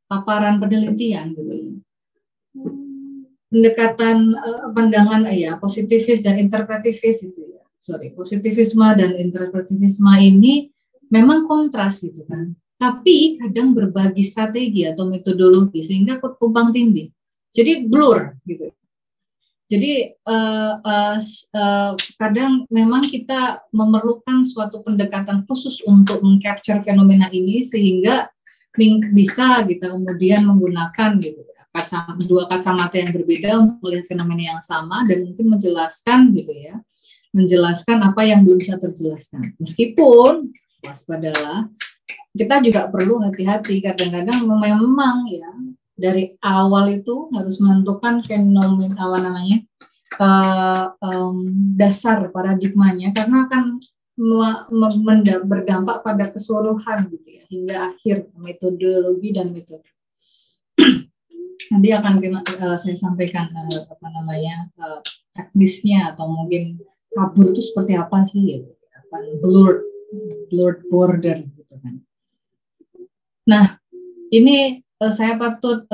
paparan penelitian gitu ya, pendekatan pandangan positivis dan interpretivis itu ya. Positivisme dan interpretivisme ini memang kontras gitu kan. Tapi kadang berbagi strategi atau metodologi sehingga tumpang tindih. Jadi blur gitu. Jadi kadang memang kita memerlukan suatu pendekatan khusus untuk mengcapture fenomena ini sehingga bisa kita kemudian menggunakan gitu dua kacamata yang berbeda untuk melihat fenomena yang sama dan mungkin menjelaskan gitu ya menjelaskan apa yang belum bisa terjelaskan. Meskipun waspadalah, kita juga perlu hati-hati. Kadang-kadang memang ya dari awal itu harus menentukan fenomen apa namanya dasar paradigmanya, karena akan berdampak pada keseluruhan gitu ya, hingga akhir metodologi dan metode. Nanti akan saya sampaikan apa namanya teknisnya, atau mungkin kabur itu seperti apa sih ya, blurred border gitu kan. Nah, ini saya patut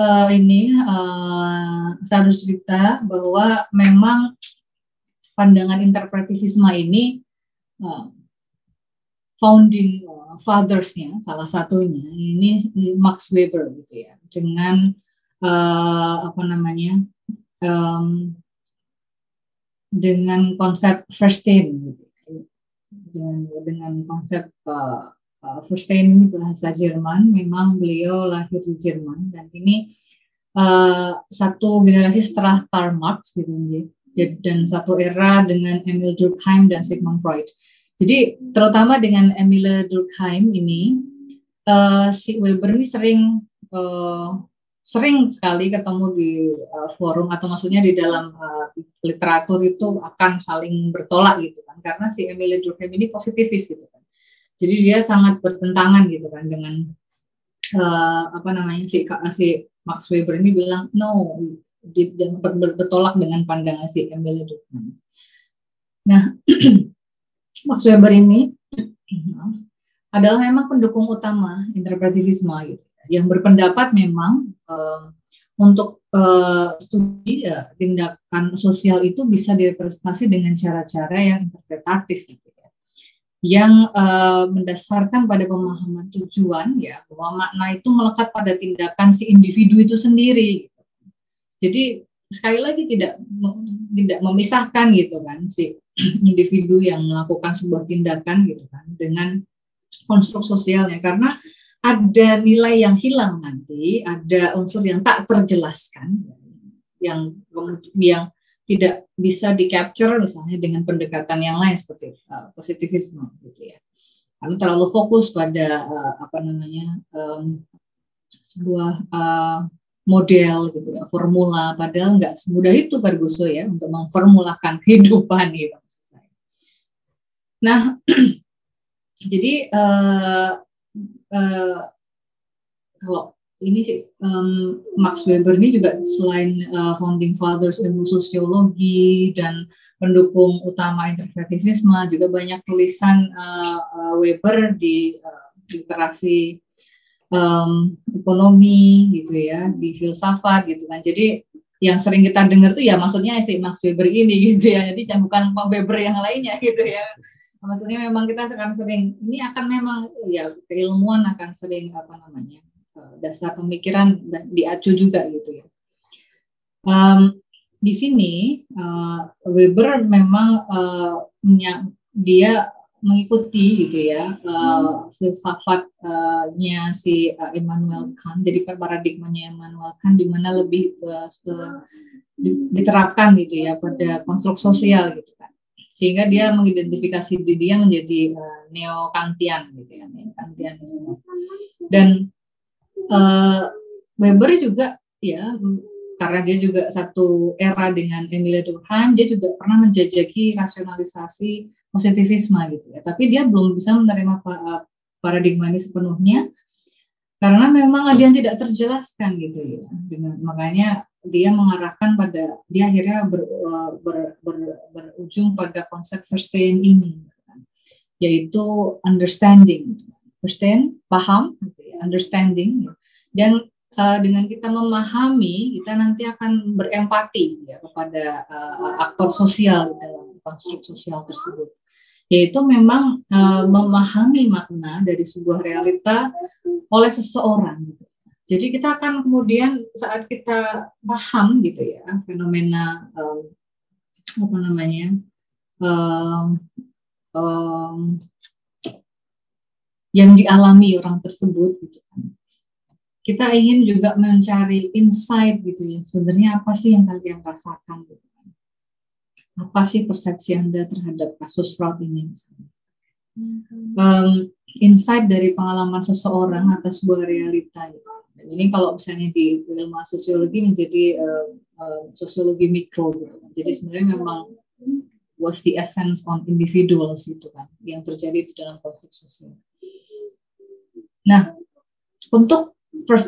saya harus cerita bahwa memang pandangan interpretivisme ini founding fathers-nya, salah satunya ini Max Weber gitu ya, dengan apa namanya dengan konsep Verstehen gitu, dengan konsep Verstehen ini bahasa Jerman. Memang beliau lahir di Jerman, dan ini satu generasi setelah Karl Marx gitu, dan satu era dengan Emil Durkheim dan Sigmund Freud. Jadi terutama dengan Emil Durkheim ini, si Weber ini sering sekali ketemu di forum, atau maksudnya di dalam literatur itu akan saling bertolak gitu kan, karena si Emil Durkheim ini positivis gitu kan. Jadi dia sangat bertentangan gitu kan dengan apa namanya si Max Weber ini bilang no, dia bertolak dengan pandangan si Emil Durkheim. Nah, Max Weber ini adalah memang pendukung utama interpretivisme gitu, yang berpendapat memang untuk studi tindakan sosial itu bisa direpresentasi dengan cara-cara yang interpretatif gitu ya, yang mendasarkan pada pemahaman tujuan ya, bahwa makna itu melekat pada tindakan si individu itu sendiri. Jadi sekali lagi tidak memisahkan gitu kan si individu yang melakukan sebuah tindakan gitu kan dengan konstruk sosialnya, karena ada nilai yang hilang nanti, ada unsur yang tak terjelaskan yang tidak bisa di-capture misalnya dengan pendekatan yang lain seperti positivisme gitu ya. Karena terlalu fokus pada apa namanya sebuah model gitu ya, formula, padahal nggak semudah itu Ferguson ya untuk memformulakan kehidupan gitu maksud saya. Nah, jadi kalau ini sih Max Weber ini juga selain founding fathers ilmu sosiologi dan pendukung utama interpretivisme, juga banyak tulisan Weber di literasi ekonomi gitu ya, di filsafat gitu kan. Jadi yang sering kita dengar tuh ya maksudnya si Max Weber ini gitu ya, jadi bukan Weber yang lainnya gitu ya. Maksudnya memang kita akan sering, ini akan memang ya keilmuan akan sering apa namanya dasar pemikiran diacu juga gitu ya. Di sini Weber memang dia mengikuti gitu ya filsafatnya si Immanuel Kant. Jadi paradigmanya Immanuel Kant di mana lebih diterapkan gitu ya pada konstruk sosial gitu kan, sehingga dia mengidentifikasi diri dia menjadi neo-Kantian gitu ya, neo-Kantianisme. Dan Weber juga ya, karena dia juga satu era dengan Emil Durkheim, dia juga pernah menjajaki rasionalisasi positivisme gitu ya. Tapi dia belum bisa menerima paradigma ini sepenuhnya karena memang ada yang tidak terjelaskan gitu ya. Makanya dia mengarahkan pada, dia akhirnya berujung pada konsep Verstehen ini, yaitu understanding. Verstehen, paham, understanding, dan dengan kita memahami, kita nanti akan berempati ya kepada aktor sosial dalam konstruk sosial tersebut, yaitu memang memahami makna dari sebuah realita oleh seseorang. Jadi kita akan kemudian saat kita paham gitu ya fenomena apa namanya yang dialami orang tersebut gitu kan. Kita ingin juga mencari insight gitu ya, sebenarnya apa sih yang kalian rasakan gitu kan. Apa sih persepsi Anda terhadap kasus fraud ini? Insight dari pengalaman seseorang atas sebuah realita. Dan ini kalau misalnya di ilmu sosiologi menjadi sosiologi mikro gitu kan. Jadi sebenarnya memang what's the essence on individuals itu kan yang terjadi di dalam konsep sosial. Nah, untuk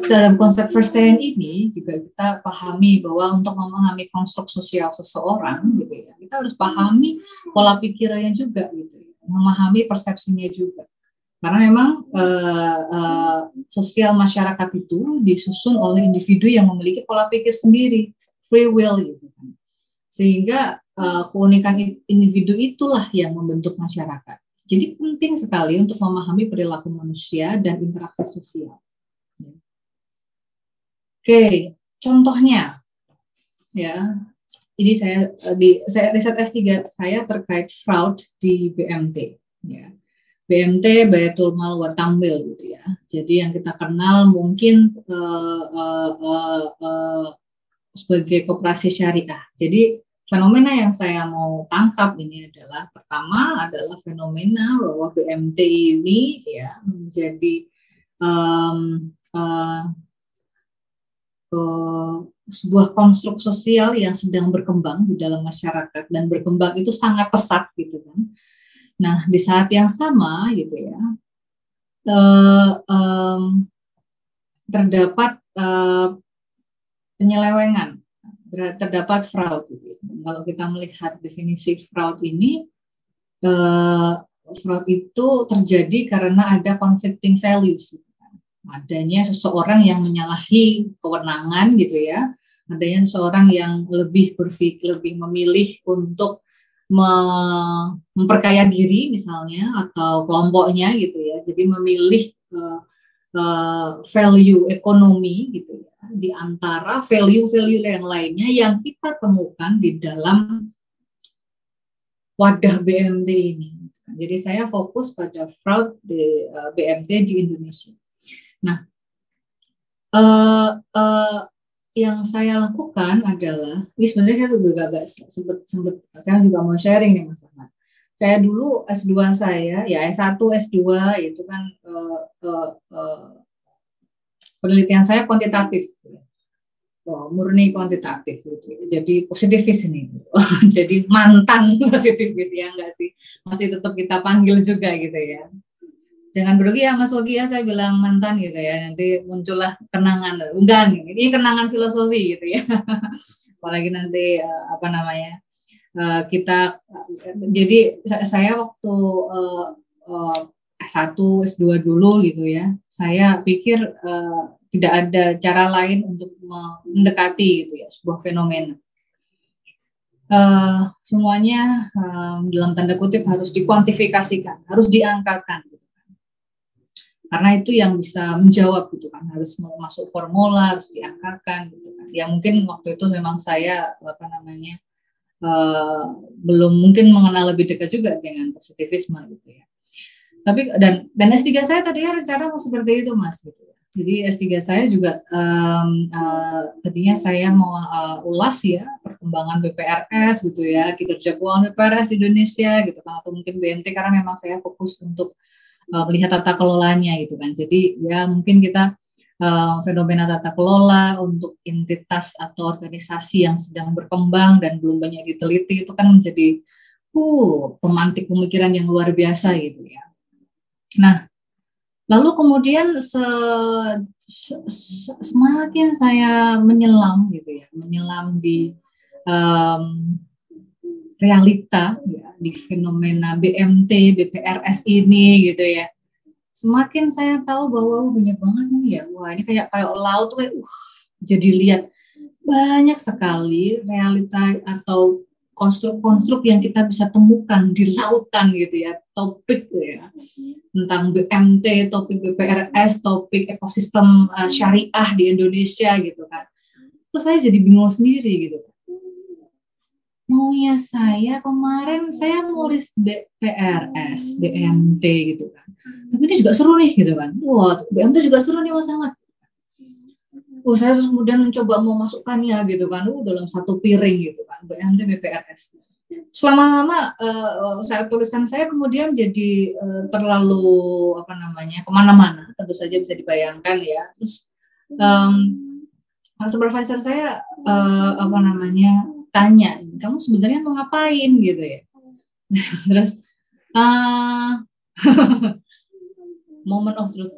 dalam konsep first stand ini juga kita pahami bahwa untuk memahami konstruk sosial seseorang gitu ya, kita harus pahami pola pikirnya juga gitu ya, memahami persepsinya juga. Karena memang sosial masyarakat itu disusun oleh individu yang memiliki pola pikir sendiri, free will gitu kan. Sehingga keunikan individu itulah yang membentuk masyarakat. Jadi penting sekali untuk memahami perilaku manusia dan interaksi sosial. Oke, contohnya ya. Jadi saya riset S3 saya terkait fraud di BMT ya. BMT Baitul Mal wa Tamwil gitu ya. Jadi yang kita kenal mungkin sebagai koperasi syariah. Jadi fenomena yang saya mau tangkap ini adalah pertama adalah fenomena bahwa BMT ini ya menjadi sebuah konstruk sosial yang sedang berkembang di dalam masyarakat dan berkembang itu sangat pesat gitu kan. Nah di saat yang sama gitu ya terdapat penyelewengan, terdapat fraud. Gitu. Kalau kita melihat definisi fraud ini, fraud itu terjadi karena ada conflicting values. Gitu. Adanya seseorang yang menyalahi kewenangan gitu ya, adanya seseorang yang lebih memilih untuk memperkaya diri misalnya atau kelompoknya gitu ya, jadi memilih value ekonomi gitu ya di antara value-value yang lainnya yang kita temukan di dalam wadah BMT ini. Jadi saya fokus pada fraud di BMT di Indonesia. Nah, yang saya lakukan adalah, ini sebenarnya saya juga agak saya juga mau sharing nih Mas Ahmad. Saya dulu S2 saya, ya S1, S2 itu kan penelitian saya kuantitatif, murni kuantitatif. Jadi positivis ini, jadi mantan positivis ya enggak sih, masih tetap kita panggil juga gitu ya. Jangan grogi ya Mas Wogi ya, saya bilang mantan gitu ya, nanti muncullah kenangan, enggak ini kenangan filosofi gitu ya, apalagi nanti kita jadi saya waktu S1, S2 dulu gitu ya, saya pikir tidak ada cara lain untuk mendekati gitu ya sebuah fenomena. Semuanya dalam tanda kutip harus dikuantifikasikan, harus diangkakan. Karena itu yang bisa menjawab gitu kan, harus masuk formula, harus diangkakan gitu kan. Ya mungkin waktu itu memang saya belum mungkin mengenal lebih dekat juga dengan positivisme gitu ya. Tapi dan S3 saya tadinya rencana mau seperti itu Mas gitu. Jadi S3 saya juga tadinya saya mau ulas ya perkembangan BPRS gitu ya, kinerja keuangan BPRS di Indonesia gitu kan, atau mungkin BNT karena memang saya fokus untuk melihat tata kelolanya gitu kan. Jadi ya mungkin kita fenomena tata kelola untuk entitas atau organisasi yang sedang berkembang dan belum banyak diteliti itu kan menjadi pemantik pemikiran yang luar biasa gitu ya. Nah, lalu kemudian semakin saya menyelam gitu ya, menyelam di realita ya, di fenomena BMT, BPRS ini gitu ya. Semakin saya tahu bahwa banyak banget ini ya. Wah, ini kayak laut tuh jadi lihat banyak sekali realita atau konstruk-konstruk yang kita bisa temukan di lautan gitu ya. Topik ya tentang BMT, topik BPRS, topik ekosistem syariah di Indonesia gitu kan. Terus saya jadi bingung sendiri gitu. Maunya saya kemarin saya nulis BPRS, BMT gitu kan. Tapi ini juga seru nih gitu kan. Wah, BMT juga seru nih Mas Ahmad. Saya terus kemudian mencoba mau masukkannya gitu kan. Dalam satu piring gitu kan. BMT, BPRS. selama-lama tulisan saya kemudian jadi terlalu apa namanya kemana-mana, tentu saja bisa dibayangkan ya. Terus supervisor saya apa namanya tanya, kamu sebenarnya mau ngapain gitu ya. Terus moment of truth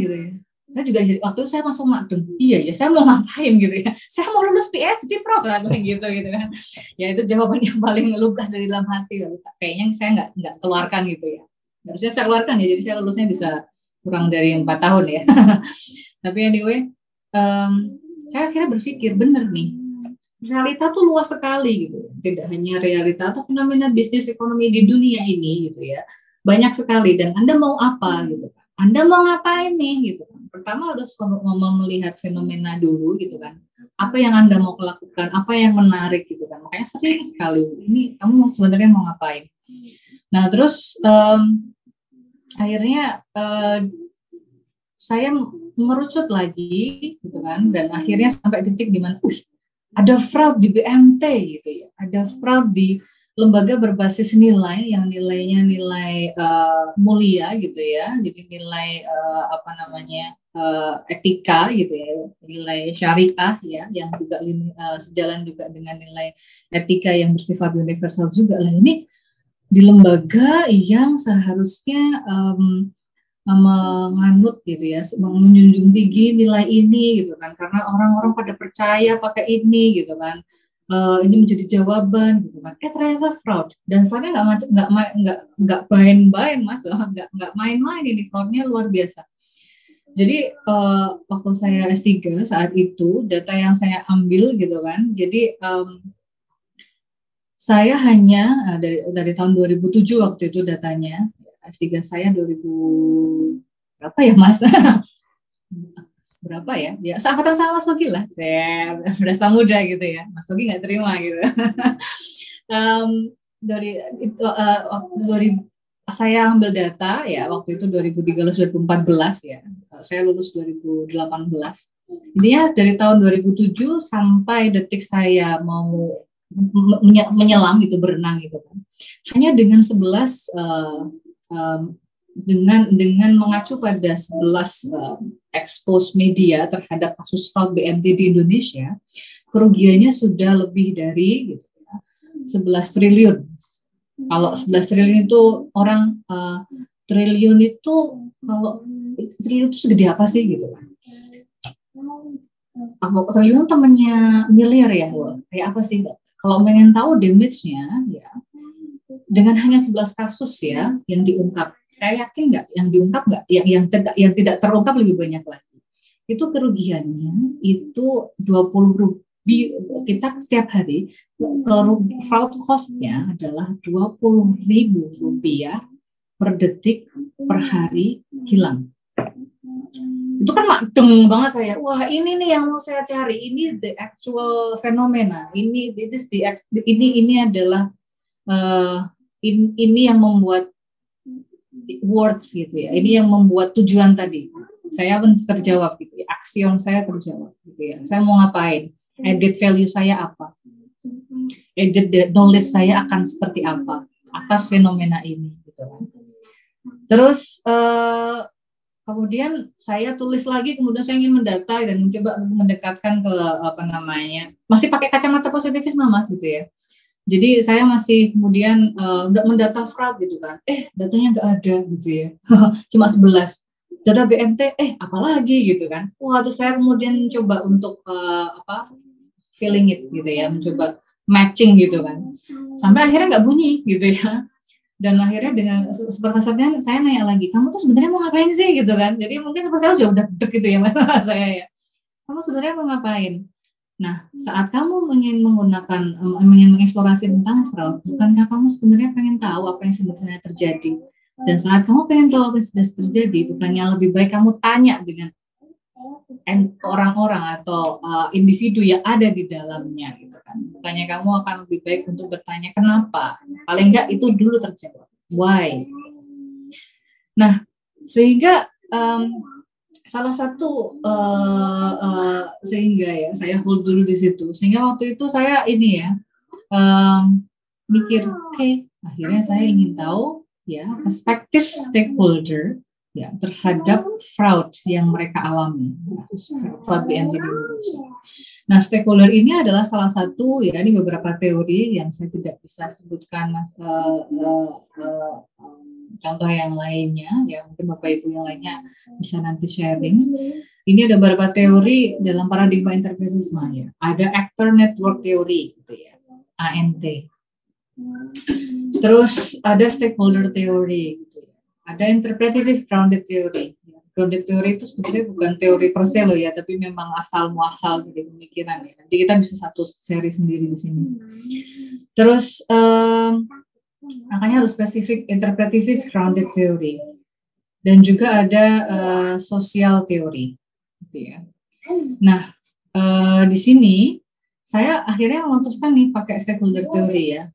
gitu ya. Saya juga waktu itu saya masuk magang, iya ya saya mau ngapain gitu ya, saya mau lulus PhD Prof gitu kan. Ya itu jawaban yang paling lugas dari dalam hati, kayaknya saya nggak keluarkan gitu ya, harusnya saya keluarkan ya, jadi saya lulusnya bisa kurang dari 4 tahun ya. Tapi anyway, saya akhirnya berpikir bener nih, realita tuh luas sekali gitu, tidak hanya realita atau fenomena bisnis ekonomi di dunia ini gitu ya, banyak sekali, dan Anda mau apa gitu kan, Anda mau ngapain nih gitu kan. Pertama harus melihat fenomena dulu gitu kan, apa yang Anda mau lakukan, apa yang menarik gitu kan, makanya sering sekali ini kamu sebenarnya mau ngapain. Nah terus akhirnya saya merucut lagi gitu kan, dan akhirnya sampai titik di mana ada fraud di BMT gitu ya, ada fraud di lembaga berbasis nilai yang nilainya nilai mulia gitu ya, jadi nilai apa namanya etika gitu ya, nilai syariah ya, yang juga sejalan juga dengan nilai etika yang bersifat universal juga lah. Ini di lembaga yang seharusnya menganut gitu ya, menjunjung tinggi nilai ini gitu kan, karena orang-orang pada percaya pakai ini gitu kan, ini menjadi jawaban gitu kan. Ternyata fraud, dan fraudnya nggak main-main mas, nggak main-main, ini fraudnya luar biasa. Jadi waktu saya S3 saat itu, data yang saya ambil gitu kan, jadi saya hanya dari tahun 2007 waktu itu datanya, S3 saya 2000 berapa ya mas? Berapa ya? Ya seangkatan sama Mas Sogi lah. Saya berasa muda gitu ya. Mas Sogi nggak terima gitu. Dari itu saya ambil data ya waktu itu 2013-2014 ya. Saya lulus 2018. Intinya dari tahun 2007 sampai detik saya mau menyelam gitu, berenang gitu kan, hanya dengan 11 dengan mengacu pada 11 expose media terhadap kasus fraud BMT di Indonesia, kerugiannya sudah lebih dari gitu ya, 11 triliun. Kalau 11 triliun itu orang triliun itu, kalau triliun itu segede apa sih gitu kan? Triliun temannya miliar ya, kayak apa sih? Kalau pengen tahu damage-nya ya, dengan hanya 11 kasus ya yang diungkap, saya yakin nggak yang diungkap nggak, yang tidak terungkap lebih banyak lagi. Itu kerugiannya itu 20 kita setiap hari fraud cost-nya adalah 20.000 rupiah per detik per hari hilang. Itu kan makdeng banget saya. Wah, ini nih yang mau saya cari. Ini the actual fenomena. Ini adalah ini yang membuat words gitu ya. Ini yang membuat tujuan tadi. Saya terjawab gitu ya. Aksion saya terjawab gitu ya. Saya mau ngapain? Added value saya apa? Added knowledge saya akan seperti apa atas fenomena ini gitu. Terus kemudian saya tulis lagi, kemudian saya ingin mendata dan mencoba mendekatkan ke apa namanya, masih pakai kacamata positivisme mas gitu ya. Jadi saya masih kemudian mendata fraud gitu kan, datanya nggak ada gitu ya, cuma 11. Data BMT, apalagi gitu kan. Wah, terus saya kemudian coba untuk feeling it gitu ya, mencoba matching gitu kan, sampai akhirnya nggak bunyi gitu ya. Dan akhirnya dengan supervisornya saya nanya lagi, kamu tuh sebenarnya mau ngapain sih gitu kan. Jadi mungkin supervisor udah deg gitu ya mas saya ya. Kamu sebenarnya mau ngapain? Nah, saat kamu ingin mengeksplorasi tentang fraud, bukankah kamu sebenarnya pengen tahu apa yang sebenarnya terjadi? Dan saat kamu pengen tahu apa yang sudah terjadi, bukannya lebih baik kamu tanya dengan orang-orang atau individu yang ada di dalamnya gitu kan. Bukannya kamu akan lebih baik untuk bertanya kenapa, paling enggak itu dulu terjawab, why. Nah, sehingga salah satu sehingga ya saya hold dulu di situ, sehingga waktu itu saya ini ya mikir, oke, akhirnya saya ingin tahu ya perspektif stakeholder ya terhadap fraud yang mereka alami, fraud BNT di Indonesia. Nah, stakeholder ini adalah salah satu ya, ini beberapa teori yang saya tidak bisa sebutkan contoh yang lainnya, ya mungkin Bapak Ibu yang lainnya bisa nanti sharing. Ini ada beberapa teori dalam paradigma interpretisme ya. Ada actor network theory gitu ya, ANT. Terus ada stakeholder theory gitu ya. Ada interpretivist grounded theory. Grounded theory itu sebenarnya bukan teori per se loh ya, tapi memang asal muasal dari pemikiran ya. Nanti kita bisa satu seri sendiri di sini. Terus makanya harus spesifik interpretivist grounded theory. Dan juga ada social theory, gitu ya. Nah, di sini saya akhirnya memutuskan nih pakai stakeholder theory ya,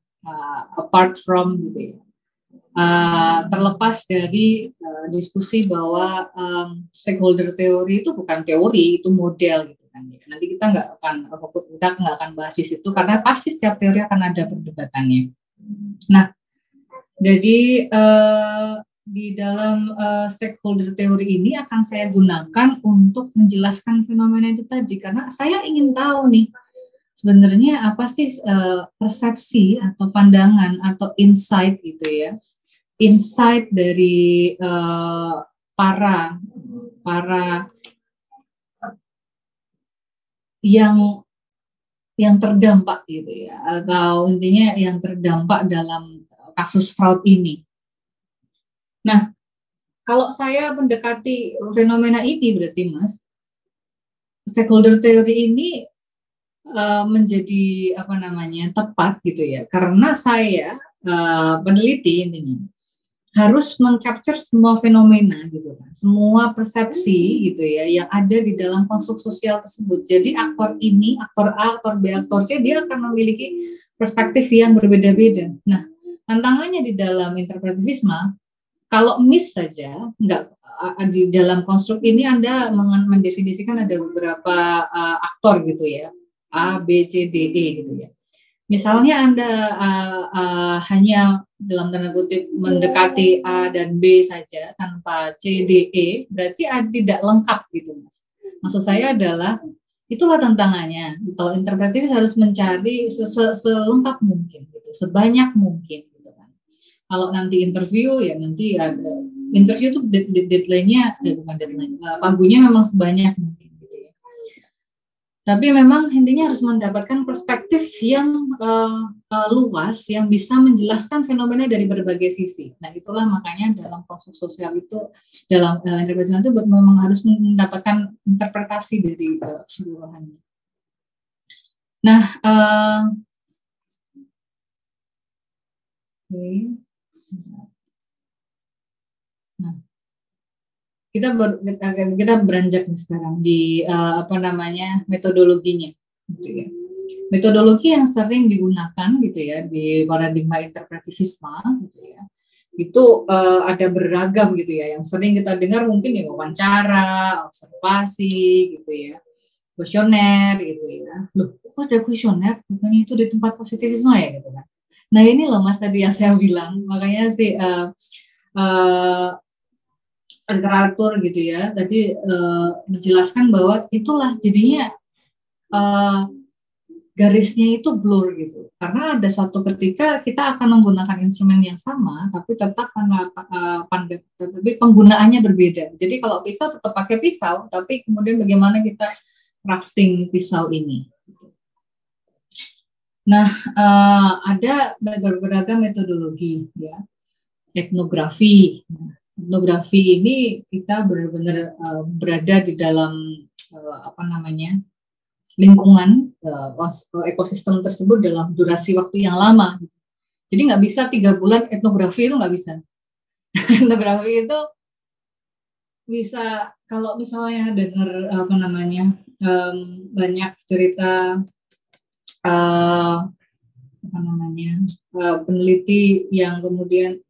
apart from gitu ya. Terlepas dari diskusi bahwa stakeholder theory itu bukan teori, itu model gitu kan. Nanti kita nggak akan bahas di situ karena pasti setiap teori akan ada perdebatannya. Nah, jadi di dalam stakeholder theory ini akan saya gunakan untuk menjelaskan fenomena itu tadi karena saya ingin tahu nih sebenarnya apa sih persepsi atau pandangan atau insight gitu ya. Insight dari para yang terdampak gitu ya, atau intinya yang terdampak dalam kasus fraud ini. Nah, kalau saya mendekati fenomena ini berarti Mas, stakeholder theory ini menjadi tepat gitu ya, karena saya peneliti intinya harus mengcapture semua fenomena gitu kan, semua persepsi gitu ya yang ada di dalam konstruk sosial tersebut. Jadi aktor ini, aktor A, aktor B, aktor C dia akan memiliki perspektif yang berbeda-beda. Nah, tantangannya di dalam interpretivisme, kalau miss saja, enggak di dalam konstruk ini Anda mendefinisikan ada beberapa aktor gitu ya, A, B, C, D, E gitu ya. Misalnya Anda hanya dalam tanda kutip mendekati A dan B saja tanpa C, D, E, berarti tidak lengkap gitu Mas. Maksud saya adalah itulah tantangannya. Kalau interpretatif harus mencari selengkap mungkin gitu, sebanyak mungkin gitu kan. Kalau nanti interview ya nanti ada interview tuh deadline-nya bukan deadline, pagunya memang sebanyak mungkin. Tapi memang intinya harus mendapatkan perspektif yang luas yang bisa menjelaskan fenomena dari berbagai sisi. Nah, itulah makanya dalam konstruk sosial itu, dalam interpretasi itu memang harus mendapatkan interpretasi dari keseluruhannya. Nah, kita beranjak nih sekarang di metodologinya gitu ya. Metodologi yang sering digunakan gitu ya di paradigma interpretivisme gitu ya. Itu ada beragam gitu ya, yang sering kita dengar mungkin ya wawancara, observasi gitu ya, kuesioner gitu ya. Loh, kok ada kuesioner? Bukannya itu di tempat positivisme ya gitu kan. Nah, ini loh Mas tadi yang saya bilang, makanya sih literatur gitu ya tadi menjelaskan bahwa itulah jadinya garisnya itu blur gitu karena ada suatu ketika kita akan menggunakan instrumen yang sama tapi tetap tapi penggunaannya berbeda. Jadi kalau pisau tetap pakai pisau tapi kemudian bagaimana kita crafting pisau ini. Nah, ada beragam metodologi ya, etnografi. Etnografi ini kita benar-benar berada di dalam lingkungan ekosistem tersebut dalam durasi waktu yang lama. Jadi nggak bisa 3 bulan etnografi itu nggak bisa. Etnografi itu bisa kalau misalnya dengar banyak cerita peneliti yang kemudian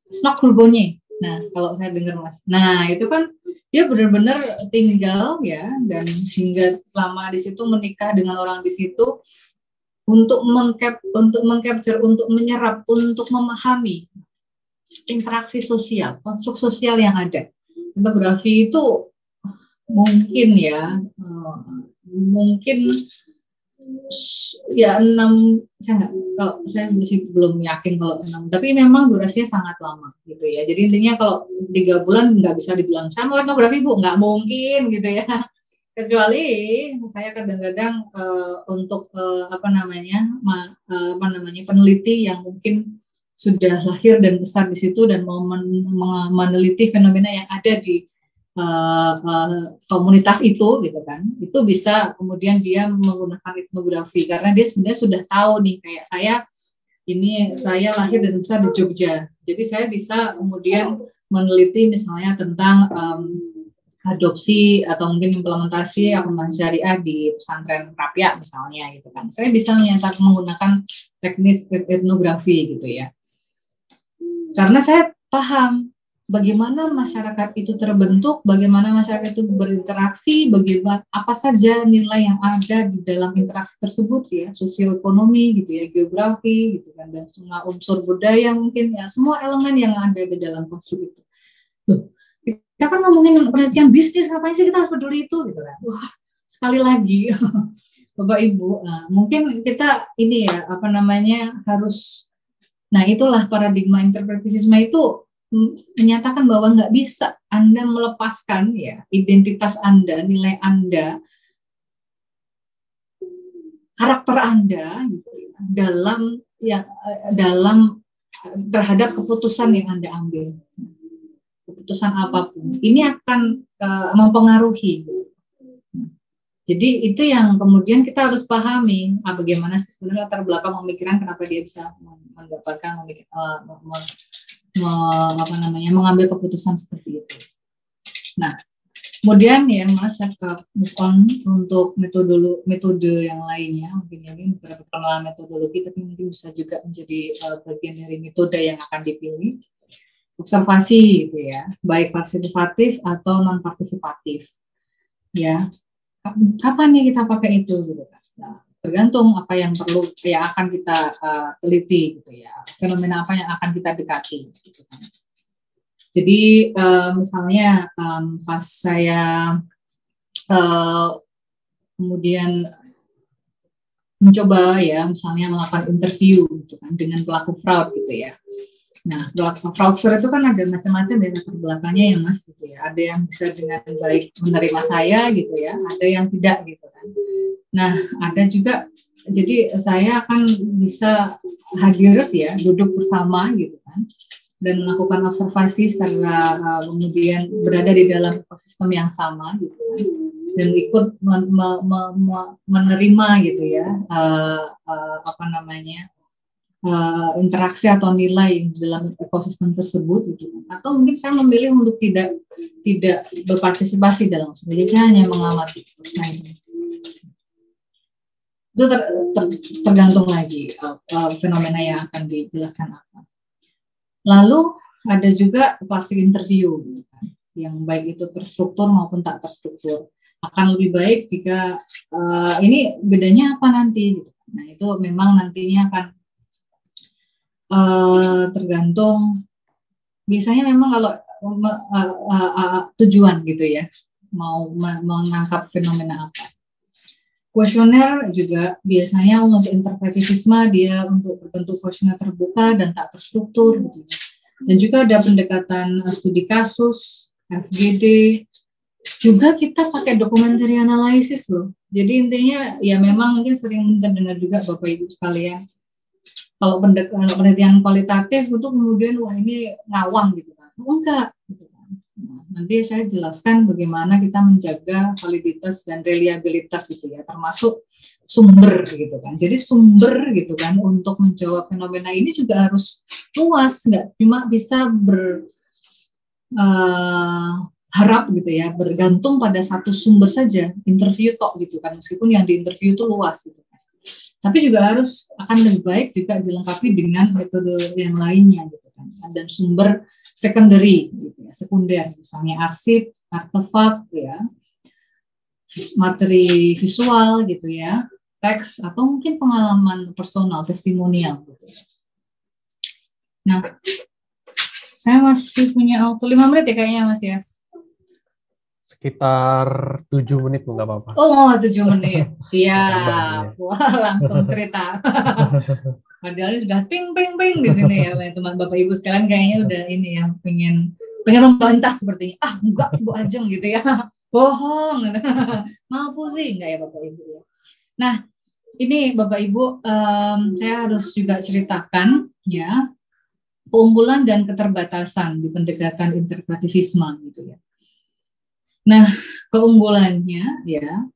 Snok Hurgonye. Nah, kalau saya dengar Mas. Nah, itu kan dia benar-benar tinggal ya dan hingga lama di situ, menikah dengan orang di situ untuk mengcapture, untuk menyerap, untuk memahami interaksi sosial, konstruk sosial yang ada. Etnografi itu mungkin ya, mungkin ya 6, saya masih belum yakin kalau 6, tapi memang durasinya sangat lama gitu ya. Jadi intinya kalau 3 bulan nggak bisa dibilang sama etnografi Bu, nggak mungkin gitu ya. Kecuali saya kadang-kadang untuk peneliti yang mungkin sudah lahir dan besar di situ dan mau meneliti fenomena yang ada di komunitas itu gitu kan, itu bisa kemudian dia menggunakan etnografi karena dia sebenarnya sudah tahu nih, kayak saya lahir dan besar di Jogja, jadi saya bisa kemudian meneliti misalnya tentang adopsi atau mungkin implementasi akuntansi syariah di pesantren Krapia misalnya gitu kan, saya bisa menggunakan teknis etnografi gitu ya, karena saya paham bagaimana masyarakat itu terbentuk, bagaimana masyarakat itu berinteraksi, bagaimana apa saja nilai yang ada di dalam interaksi tersebut ya, sosioekonomi gitu ya, geografi gitu kan, dan semua unsur budaya mungkin ya, semua elemen yang ada di dalam konstruk itu. Loh, kita kan ngomongin penelitian bisnis, ngapain sih kita harus peduli itu gitu kan? Wah, sekali lagi Bapak Ibu, mungkin kita ini ya harus, nah itulah paradigma interpretivisme itu menyatakan bahwa nggak bisa Anda melepaskan ya identitas Anda, nilai Anda, karakter Anda gitu, dalam terhadap keputusan yang Anda ambil, keputusan apapun ini akan mempengaruhi. Jadi itu yang kemudian kita harus pahami, bagaimana sih sebenarnya latar belakang pemikiran, kenapa dia bisa mendapatkan mengambil keputusan seperti itu. Nah, kemudian ya Mas, saya move on untuk metode yang lainnya. Mungkin ini beberapa pengenalan metodologi, tapi mungkin bisa juga menjadi bagian dari metode yang akan dipilih. Observasi gitu ya, baik partisipatif atau non partisipatif. Ya, kapan nih kita pakai itu gitu kan? Nah, tergantung apa yang akan kita teliti gitu ya, fenomena apa yang akan kita dekati gitu kan. Jadi misalnya pas saya kemudian mencoba ya misalnya melakukan interview gitu kan dengan pelaku fraud gitu ya. Nah, fraudster itu kan ada macam-macam ya latar belakangnya ya Mas gitu ya. Ada yang bisa dengan baik menerima saya gitu ya, ada yang tidak gitu kan. Nah, ada juga, jadi saya akan bisa hadir ya, duduk bersama gitu kan, dan melakukan observasi secara kemudian berada di dalam ekosistem yang sama gitu kan, dan ikut menerima gitu ya, interaksi atau nilai di dalam ekosistem tersebut gitu kan. Atau mungkin saya memilih untuk tidak berpartisipasi dalam, jadi saya hanya mengamati itu tergantung lagi fenomena yang akan dijelaskan apa. Lalu ada juga plastik interview gitu kan, yang baik itu terstruktur maupun tak terstruktur. Akan lebih baik jika ini bedanya apa nanti gitu. Nah, itu memang nantinya akan tergantung, biasanya memang kalau tujuan gitu ya, mau mengangkat fenomena apa. Kuesioner juga biasanya untuk interpretivisme dia untuk berbentuk kuesioner terbuka dan tak terstruktur gitu. Dan juga ada pendekatan studi kasus, FGD, juga kita pakai documentary analysis loh. Jadi intinya ya memang mungkin sering mendengar juga Bapak Ibu sekalian, kalau penelitian kualitatif itu kemudian wah ini ngawang gitu kan. Enggak gitu kan. Nah, nanti saya jelaskan bagaimana kita menjaga validitas dan reliabilitas gitu ya, termasuk sumber gitu kan. Jadi sumber gitu kan untuk menjawab fenomena ini juga harus luas, nggak cuma bisa harap gitu ya, bergantung pada satu sumber saja, interview tok gitu kan, meskipun yang diinterview itu luas gitu kan. Tapi juga harus akan lebih baik juga dilengkapi dengan metode yang lainnya gitu kan, dan sumber secondary gitu ya, sekunder, misalnya arsip, artefak ya, materi visual gitu ya, teks atau mungkin pengalaman personal, testimonial gitu. Nah, saya masih punya waktu 5 menit ya kayaknya Mas ya. Sekitar 7 menit, nggak apa-apa. Oh, 7 menit. Siap. Wah, langsung cerita. Padahal sudah ping di sini ya, teman Bapak Ibu sekalian kayaknya udah ini ya, pengen membantah sepertinya. Ah, enggak, Bu Ajeng gitu ya. Bohong. Mampu sih enggak ya Bapak Ibu ya. Nah, ini Bapak Ibu, saya harus juga ceritakan ya keunggulan dan keterbatasan di pendekatan interpretivisme gitu ya. Nah, keunggulannya ya,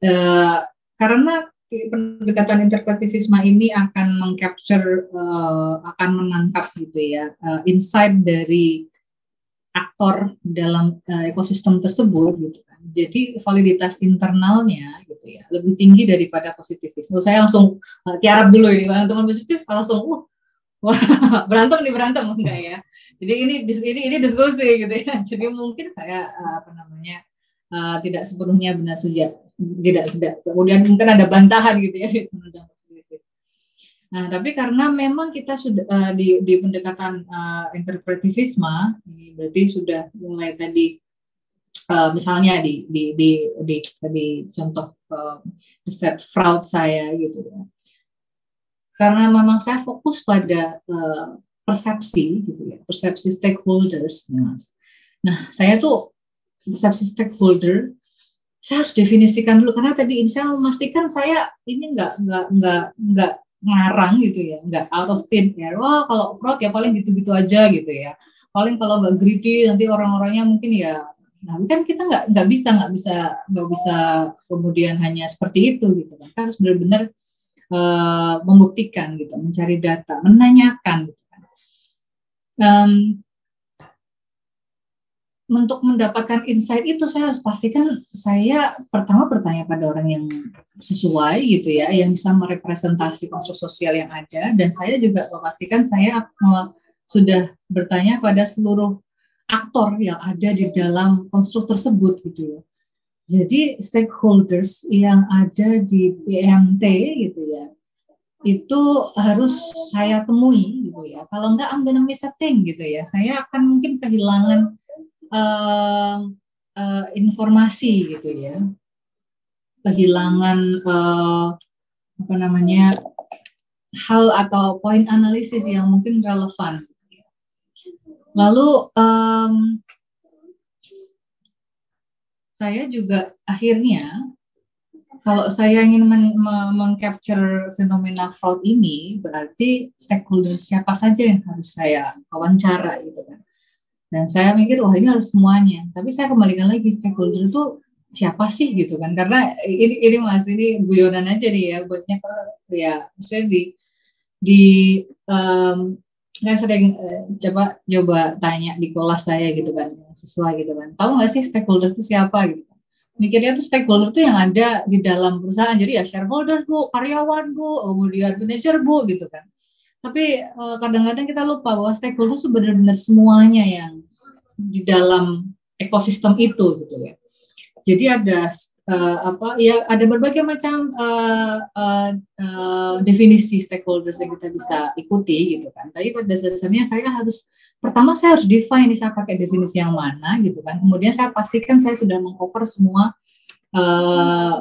karena pendekatan interpretivisme ini akan mengcapture, akan menangkap gitu ya, insight dari aktor dalam ekosistem tersebut gitu kan. Jadi validitas internalnya gitu ya lebih tinggi daripada positivis. Saya langsung tiarap dulu ini, teman positif langsung wah, berantem enggak ya. Jadi ini diskusi gitu ya. Jadi mungkin saya tidak sepenuhnya benar saja, tidak. Kemudian mungkin ada bantahan gitu ya di teman positif. Nah, tapi karena memang kita sudah di pendekatan interpretivisme, ini berarti sudah mulai tadi misalnya di contoh riset fraud saya gitu ya. Karena memang saya fokus pada persepsi gitu ya, persepsi stakeholders, Mas. Nah, saya tuh persepsi stakeholder, saya harus definisikan dulu karena tadi saya memastikan saya ini nggak ngarang gitu ya, nggak out of thin air. Wah, kalau fraud ya paling gitu-gitu aja gitu ya. Paling kalau nggak greedy nanti orang-orangnya mungkin ya. Nah, kan kita nggak bisa kemudian hanya seperti itu gitu kan. Kita harus benar-benar membuktikan gitu, mencari data, menanyakan gitu kan. Untuk mendapatkan insight itu saya harus pastikan saya pertama bertanya pada orang yang sesuai gitu ya, yang bisa merepresentasi konstruk sosial yang ada, dan saya juga memastikan saya sudah bertanya pada seluruh aktor yang ada di dalam konstruk tersebut gitu ya. Jadi stakeholders yang ada di PMT gitu ya, itu harus saya temui gitu ya. Kalau enggak, I'm gonna miss a thing gitu ya. Saya akan mungkin kehilangan informasi gitu ya, kehilangan hal atau poin analisis yang mungkin relevan. Lalu saya juga akhirnya kalau saya ingin mengcapture fenomena fraud ini, berarti stakeholder siapa saja yang harus saya wawancara gitu kan. Dan saya mikir wah ini harus semuanya. Tapi saya kembalikan lagi, stakeholder itu siapa sih gitu kan? Karena ini Mas, ini guyonan aja nih ya, buatnya ya maksudnya saya sering coba tanya di kelas saya gitu kan, sesuai gitu kan. Tahu nggak sih stakeholder itu siapa gitu? Mikirnya tuh stakeholder tuh yang ada di dalam perusahaan. Jadi ya shareholder Bu, karyawan Bu, kemudian manajer Bu gitu kan. Tapi kadang-kadang kita lupa bahwa stakeholder itu benar-benar semuanya yang di dalam ekosistem itu gitu ya. Jadi ada ada berbagai macam definisi stakeholders yang kita bisa ikuti gitu kan. Tapi pada dasarnya pertama saya harus define saya pakai definisi yang mana gitu kan. Kemudian saya pastikan saya sudah mengcover semua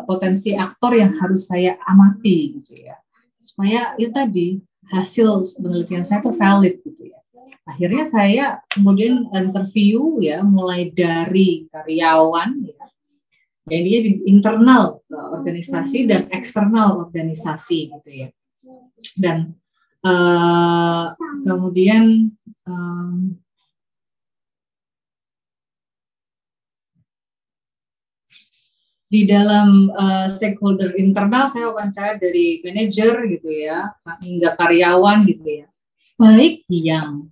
potensi aktor yang harus saya amati gitu ya. Supaya itu tadi hasil penelitian saya itu valid gitu ya. Akhirnya saya kemudian interview ya, mulai dari karyawan ya. Jadi di internal organisasi dan eksternal organisasi gitu ya. Dan kemudian di dalam stakeholder internal saya wawancara dari manajer gitu ya, hingga karyawan gitu ya. Baik yang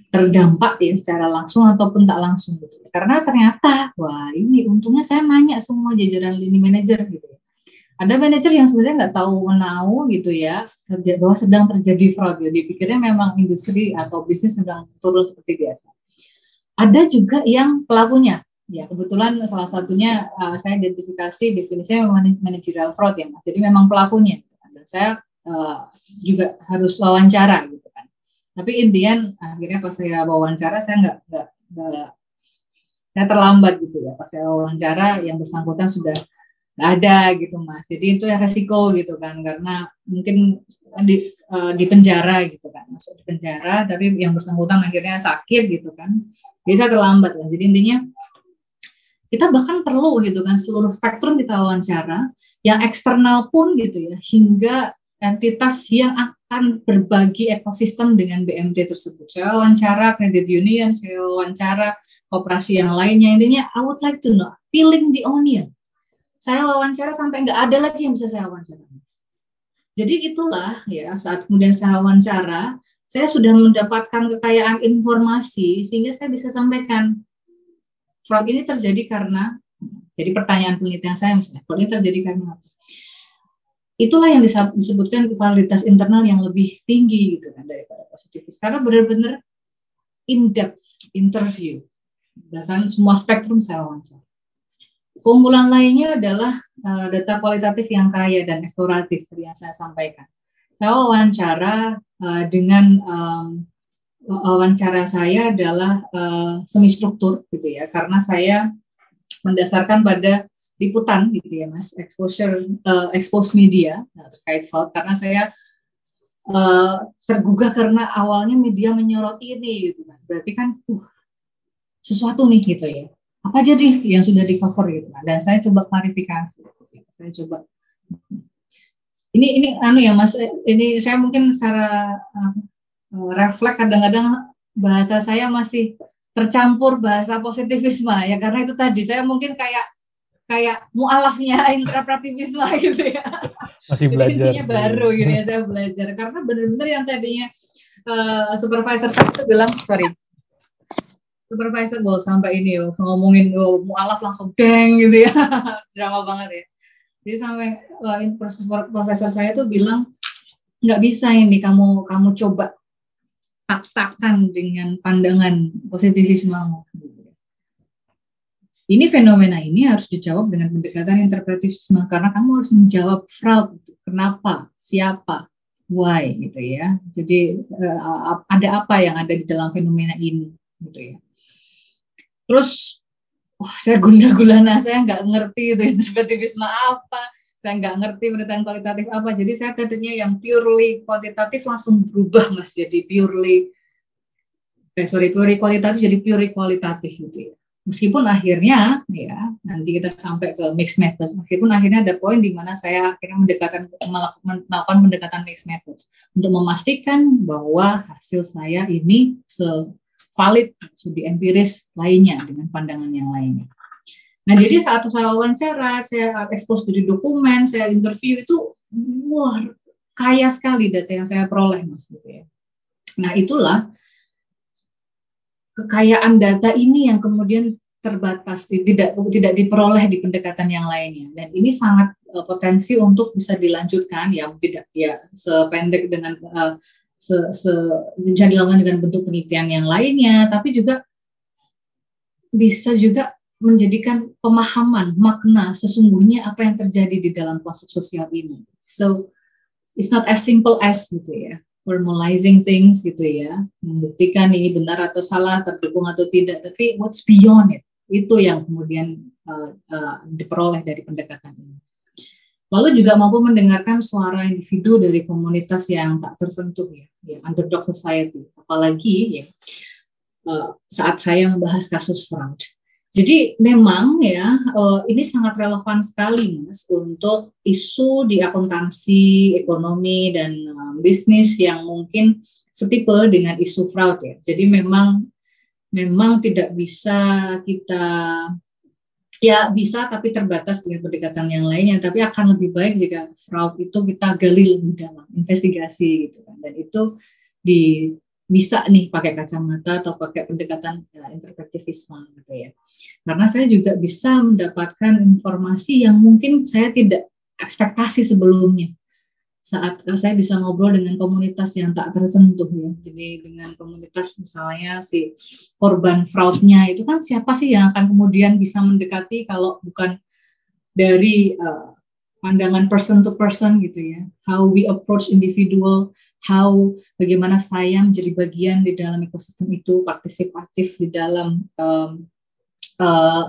terdampak ya secara langsung ataupun tak langsung gitu. Karena ternyata wah ini untungnya saya nanya semua jajaran lini manajer gitu ya. Ada manajer yang sebenarnya nggak tahu menau gitu ya, bahwa sedang terjadi fraud ya. Dipikirnya memang industri atau bisnis sedang turun seperti biasa. Ada juga yang pelakunya Ya, kebetulan salah satunya saya identifikasi definisinya managerial fraud ya Mas. Jadi memang pelakunya. Dan saya juga harus wawancara gitu kan. Tapi intinya akhirnya pas saya wawancara saya nggak saya terlambat gitu ya. Pas saya wawancara yang bersangkutan sudah nggak ada gitu Mas. Jadi itu yang resiko gitu kan, karena mungkin di penjara gitu kan, masuk di penjara, tapi yang bersangkutan akhirnya sakit gitu kan. Jadi saya terlambat lah. Jadi intinya kita bahkan perlu gitu kan seluruh spektrum kita wawancara, yang eksternal pun gitu ya, hingga entitas yang akan berbagi ekosistem dengan BMT tersebut. Saya wawancara credit union, saya wawancara koperasi yang lainnya. Intinya I would like to know, peeling the onion. Saya wawancara sampai nggak ada lagi yang bisa saya wawancara. Jadi itulah ya, saat kemudian saya wawancara, saya sudah mendapatkan kekayaan informasi sehingga saya bisa sampaikan fraud ini terjadi karena, jadi pertanyaan penelitian saya misalnya, fraud ini terjadi karena apa? Itulah yang disebutkan validitas internal yang lebih tinggi gitu kan daripada positivis, karena benar-benar in-depth interview, bahkan semua spektrum saya wawancara. Keunggulan lainnya adalah data kualitatif yang kaya dan eksploratif yang saya sampaikan. Saya wawancara dengan wawancara saya adalah semi struktur gitu ya, karena saya mendasarkan pada liputan gitu ya Mas, expose media terkait fraud, karena saya tergugah karena awalnya media menyorot ini gitu kan, berarti kan sesuatu nih gitu ya, apa aja nih yang sudah di cover gitu kan, dan saya coba klarifikasi, saya coba ini ya Mas, ini saya mungkin secara refleks kadang-kadang bahasa saya masih tercampur bahasa positivisme ya, karena itu tadi saya mungkin kayak mualafnya interpretivisme gitu ya. Masih belajar. Jadi intinya baru gitu ya, saya belajar karena benar-benar yang tadinya supervisor saya itu bilang supervisor sampai ini ngomongin mualaf langsung deng gitu ya. Drama banget ya. Jadi sampai profesor saya tuh bilang nggak bisa ini kamu coba paksakan dengan pandangan positivisme. Ini fenomena ini harus dijawab dengan pendekatan interpretivisme, karena kamu harus menjawab fraud, kenapa, siapa, why gitu ya. Jadi ada apa yang ada di dalam fenomena ini gitu ya. Terus saya gundah-gulana, saya nggak ngerti itu interpretivisme apa, saya nggak ngerti penelitian kualitatif apa. Jadi saya tadinya yang purely kuantitatif langsung berubah Mas, jadi purely kualitatif jadi purely kualitatif gitu ya. Meskipun akhirnya ya nanti kita sampai ke mixed method, meskipun akhirnya ada poin di mana saya akhirnya melakukan pendekatan mixed method untuk memastikan bahwa hasil saya ini valid studi empiris lainnya dengan pandangan yang lainnya. Nah, jadi saat saya wawancara, saya expose studi dokumen, saya interview itu, wah, kaya sekali data yang saya peroleh, Mas. Gitu ya. Nah, itulah kekayaan data ini yang kemudian terbatas, tidak diperoleh di pendekatan yang lainnya. Dan ini sangat potensi untuk bisa dilanjutkan, ya tidak ya sependek dengan bisa dilakukan dengan bentuk penelitian yang lainnya, tapi juga bisa juga menjadikan pemahaman makna sesungguhnya apa yang terjadi di dalam proses sosial ini. So it's not as simple as gitu ya, formalizing things gitu ya, membuktikan ini benar atau salah, terdukung atau tidak, tapi what's beyond it, itu yang kemudian diperoleh dari pendekatan ini. Lalu juga mampu mendengarkan suara individu dari komunitas yang tak tersentuh ya underdog society, apalagi ya saat saya membahas kasus fraud. Jadi memang ya ini sangat relevan sekali Mas untuk isu di akuntansi, ekonomi dan bisnis yang mungkin setipe dengan isu fraud ya. Jadi memang tidak bisa kita bisa tapi terbatas dengan pendekatan yang lainnya, tapi akan lebih baik jika fraud itu kita gali lebih dalam, investigasi gitu kan. Dan itu bisa nih pakai kacamata atau pakai pendekatan interpretivisme gitu ya. Karena saya juga bisa mendapatkan informasi yang mungkin saya tidak ekspektasi sebelumnya. saat saya bisa ngobrol dengan komunitas yang tak tersentuh ya. Jadi dengan komunitas misalnya si korban fraudnya itu kan siapa sih yang akan kemudian bisa mendekati kalau bukan dari pandangan person to person gitu ya. How we approach individual, bagaimana saya menjadi bagian di dalam ekosistem itu, partisipatif di dalam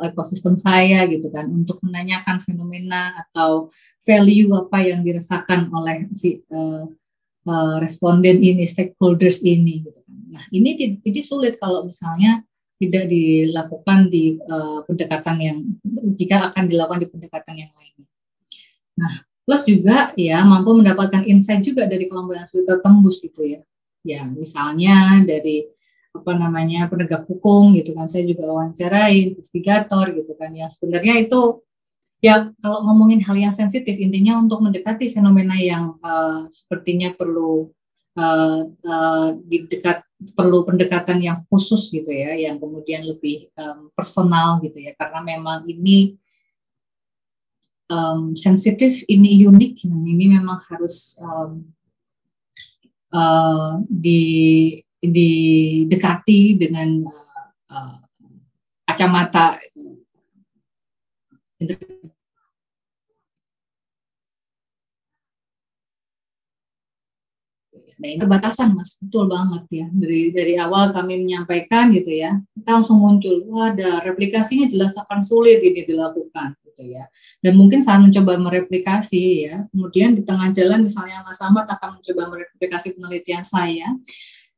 ekosistem saya gitu kan, untuk menanyakan fenomena atau value apa yang dirasakan oleh si responden ini, stakeholders ini gitu kan. Nah, ini sulit kalau misalnya tidak dilakukan di pendekatan yang, jika akan dilakukan di pendekatan yang lainnya. Nah, plus juga ya mampu mendapatkan insight juga dari kelompok yang sulit tertembus gitu ya. Ya, misalnya dari penegak hukum gitu kan, saya juga wawancarai investigator gitu kan, yang sebenarnya itu ya kalau ngomongin hal yang sensitif intinya untuk mendekati fenomena yang sepertinya perlu perlu pendekatan yang khusus gitu ya, yang kemudian lebih personal gitu ya, karena memang ini sensitif, ini unik, ini memang harus didekati dengan kacamata nah, ini terbatasan mas, betul banget ya. Dari awal kami menyampaikan gitu ya, kita langsung muncul, wah ada replikasinya jelas akan sulit ini dilakukan gitu ya. Dan mungkin saat mencoba mereplikasi ya, kemudian di tengah jalan misalnya Mas Ahmad akan mencoba mereplikasi penelitian saya,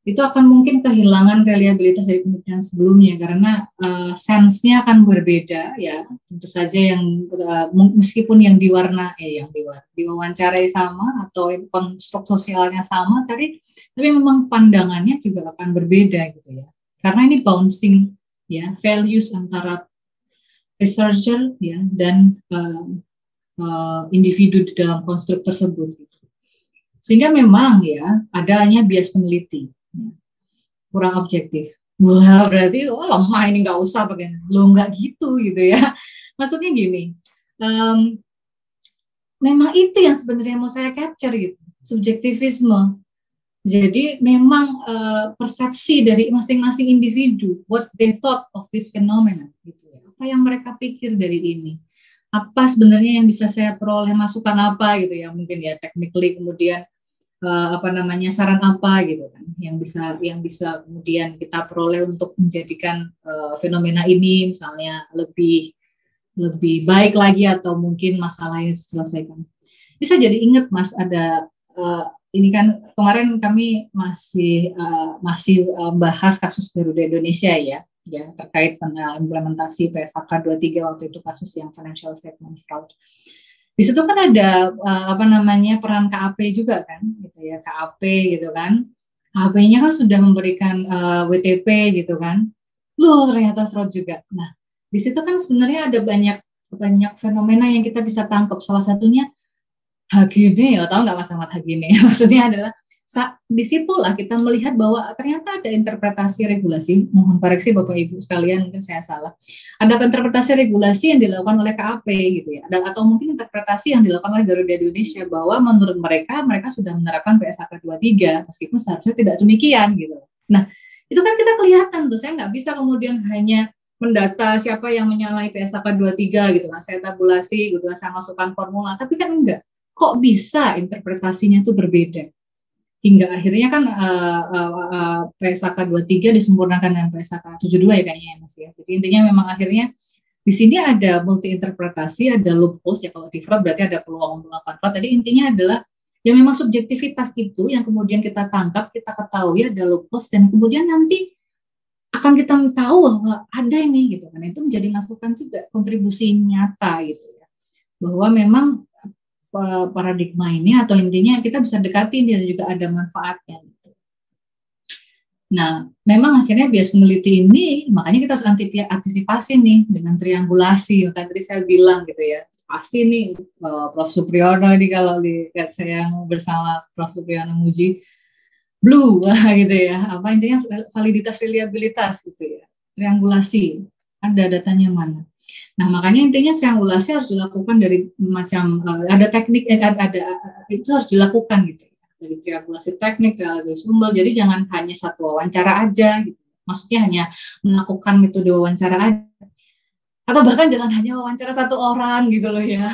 itu akan mungkin kehilangan reliabilitas dari penelitian sebelumnya karena sense-nya akan berbeda ya. Tentu saja yang meskipun yang diwawancarai sama atau konstruk sosialnya sama, tapi memang pandangannya juga akan berbeda gitu ya. Karena ini bouncing ya, values antara researcher ya dan individu di dalam konstruk tersebut. Sehingga memang ya adanya bias peneliti. Kurang objektif. Wah berarti lemah ini, nggak usah pakai lo, nggak gitu ya. Maksudnya gini, memang itu yang sebenarnya mau saya capture gitu, subjektivisme. Jadi memang persepsi dari masing-masing individu, what they thought of this phenomenon gitu ya. Apa yang mereka pikir dari ini? Apa sebenarnya yang bisa saya peroleh, masukan apa gitu ya, mungkin ya technically, kemudian saran apa gitu kan yang bisa kemudian kita peroleh untuk menjadikan fenomena ini misalnya lebih baik lagi atau mungkin masalahnya diselesaikan. Bisa jadi ingat Mas, ada ini kan kemarin kami masih bahas kasus Garuda Indonesia ya terkait implementasi PSAK 23 waktu itu, kasus yang financial statement fraud. Di situ kan ada peran KAP juga kan gitu ya, KAP gitu kan. KAP-nya kan sudah memberikan WTP gitu kan. Loh ternyata fraud juga. Nah, di situ kan sebenarnya ada banyak fenomena yang kita bisa tangkap. Salah satunya HGN, ya tahu nggak Mas Ahmad HGN? Maksudnya adalah disitulah kita melihat bahwa ternyata ada interpretasi regulasi. Mohon koreksi Bapak Ibu sekalian, mungkin saya salah. Ada interpretasi regulasi yang dilakukan oleh KAP gitu ya, atau mungkin interpretasi yang dilakukan oleh Garuda Indonesia bahwa menurut mereka sudah menerapkan PSAK 23 meskipun seharusnya tidak demikian gitu. Nah itu kan kita kelihatan tuh, saya nggak bisa kemudian hanya mendata siapa yang menyalahi PSAK 23 gitu kan, saya tabulasi gitu kan, saya masukkan formula, tapi kan enggak. Kok bisa interpretasinya itu berbeda? Hingga akhirnya kan PSAK 23 disempurnakan dengan PSAK 72 ya kayaknya ya Mas ya. Jadi intinya memang akhirnya di sini ada multi interpretasi, ada loopholes ya, kalau di fraud berarti ada peluang melakukan fraud. Jadi intinya adalah ya memang subjektivitas itu yang kemudian kita tangkap, kita ketahui ada loopholes, dan kemudian nanti akan kita tahu bahwa ada ini gitu kan. Itu menjadi masukan juga, kontribusi nyata gitu ya. Bahwa memang paradigma ini, atau intinya kita bisa dekati dan juga ada manfaatnya. Nah, memang akhirnya bias peneliti ini, makanya kita harus antisipasi nih dengan triangulasi. Yang tadi saya bilang gitu ya, pasti nih Prof. Supriyono ini kalau lihat saya bersama Prof. Supriyono Muji, blue gitu ya, apa intinya validitas reliabilitas gitu ya, triangulasi, ada datanya mana. Nah, makanya intinya triangulasi harus dilakukan dari macam ada teknik itu harus dilakukan gitu ya. Dari triangulasi teknik, triangulasi sumber. Jadi jangan hanya satu wawancara aja gitu. Maksudnya hanya melakukan metode wawancara aja. Atau bahkan jangan hanya wawancara satu orang gitu loh ya.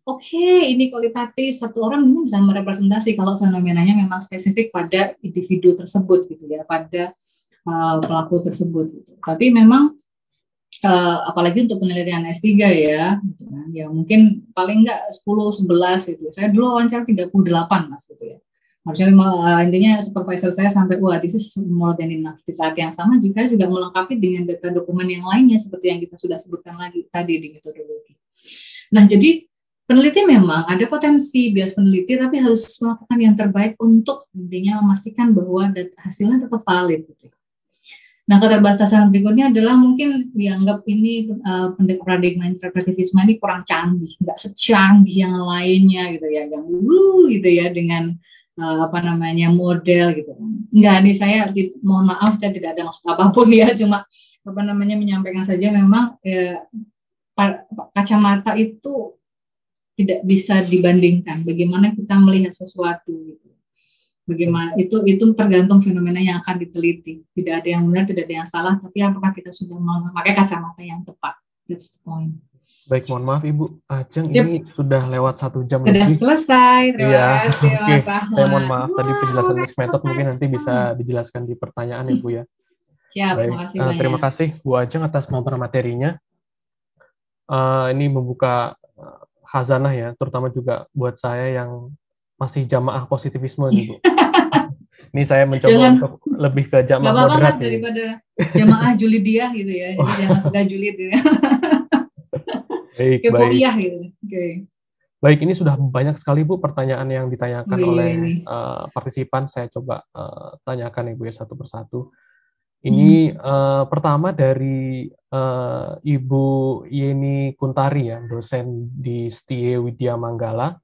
Oke, ini kualitatif, satu orang ini bisa merepresentasi kalau fenomenanya memang spesifik pada individu tersebut gitu ya, pada pelaku tersebut gitu. Tapi memang apalagi untuk penelitian S3 ya, gitu kan. Ya mungkin paling enggak 10 11 gitu. Saya dulu wawancara 38 Mas gitu ya. Harusnya intinya supervisor saya sampai wah this is more than enough. Di saat yang sama juga melengkapi dengan data dokumen yang lainnya seperti yang kita sudah sebutkan lagi tadi di metodologi. Nah, jadi peneliti memang ada potensi bias peneliti tapi harus melakukan yang terbaik untuk intinya memastikan bahwa hasilnya tetap valid gitu. Nah, keterbatasan berikutnya adalah mungkin dianggap ini paradigma interpretivisme ini kurang canggih, nggak secanggih yang lainnya gitu ya, yang gitu ya dengan model gitu kan. Enggak nih, saya mohon maaf, saya tidak ada maksud apapun ya, cuma menyampaikan saja memang kacamata itu tidak bisa dibandingkan. Bagaimana kita melihat sesuatu gitu. Bagaimana itu tergantung fenomena yang akan diteliti. Tidak ada yang benar, tidak ada yang salah, tapi apakah kita sudah memakai kacamata yang tepat. That's the point. Baik, mohon maaf Ibu Ajeng, ini sudah lewat 1 jam sudah lebih. Sudah selesai, terima kasih Mas Ahmad. Saya mohon maaf tadi penjelasan mixed method mungkin nanti bisa dijelaskan di pertanyaan ya Bu ya. Siap, terima kasih Bu Ajeng atas materinya. Ini membuka khazanah ya, terutama juga buat saya yang masih jamaah positivisme nih Bu. Ini saya mencoba untuk lebih ke jamaah moderat ya. Daripada jamaah Julidiah gitu ya. Jadi jangan suka julid gitu ya. Baik. Gitu. Okay. Baik, ini sudah banyak sekali Bu pertanyaan yang ditanyakan oleh partisipan. Saya coba tanyakan Ibu ya satu persatu. Ini pertama dari Ibu Yeni Kuntari ya, dosen di STIE Widya Manggala.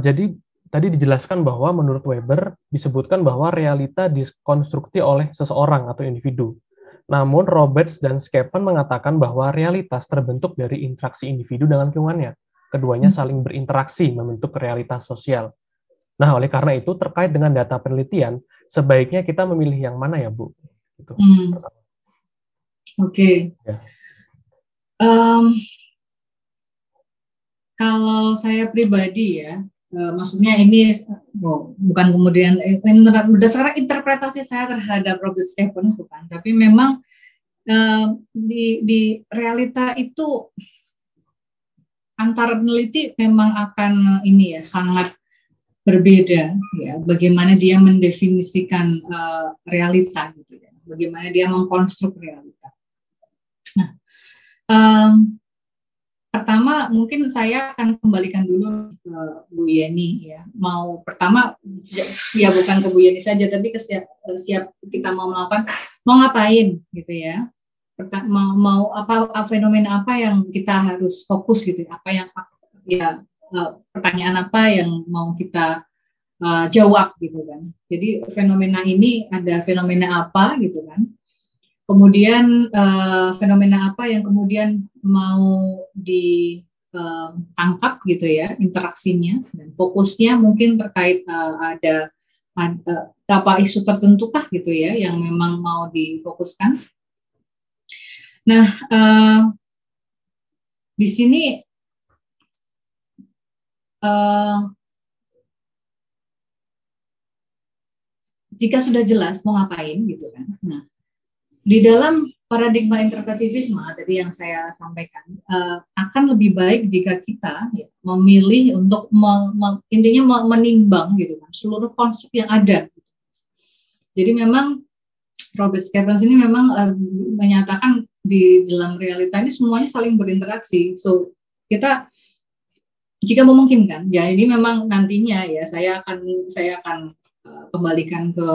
Jadi tadi dijelaskan bahwa menurut Weber disebutkan bahwa realita dikonstruksi oleh seseorang atau individu. Namun Roberts dan Skepen mengatakan bahwa realitas terbentuk dari interaksi individu dengan lingkungannya. Keduanya saling berinteraksi membentuk realitas sosial. Nah, oleh karena itu terkait dengan data penelitian, sebaiknya kita memilih yang mana ya, Bu? Gitu. Oke. Ya. Kalau saya pribadi ya, maksudnya ini bukan kemudian berdasarkan interpretasi saya terhadap Robert Skepen bukan, tapi memang di realita itu antar peneliti memang akan ini ya sangat berbeda ya, bagaimana dia mendefinisikan realita gitu ya, bagaimana dia mengkonstruk realita. Nah, pertama mungkin saya akan kembalikan dulu ke Bu Yeni ya. Mau pertama ya bukan ke Bu Yeni saja, tapi ke siap kita mau ngapain gitu ya. Mau apa fenomena apa yang kita harus fokus gitu, apa yang ya pertanyaan apa yang mau kita jawab gitu kan. Jadi fenomena ini ada fenomena apa gitu kan. Kemudian fenomena apa yang kemudian mau ditangkap gitu ya interaksinya, dan fokusnya mungkin terkait ada apa isu tertentukah gitu ya yang memang mau difokuskan. Nah, di sini jika sudah jelas mau ngapain gitu kan. Nah, di dalam paradigma interpretivisme tadi yang saya sampaikan, akan lebih baik jika kita ya, memilih untuk intinya menimbang gitu kan seluruh konsep yang ada. Jadi memang Robert Skepen ini memang menyatakan di dalam realita ini semuanya saling berinteraksi. So kita jika memungkinkan, ya ini memang nantinya ya saya akan kembalikan ke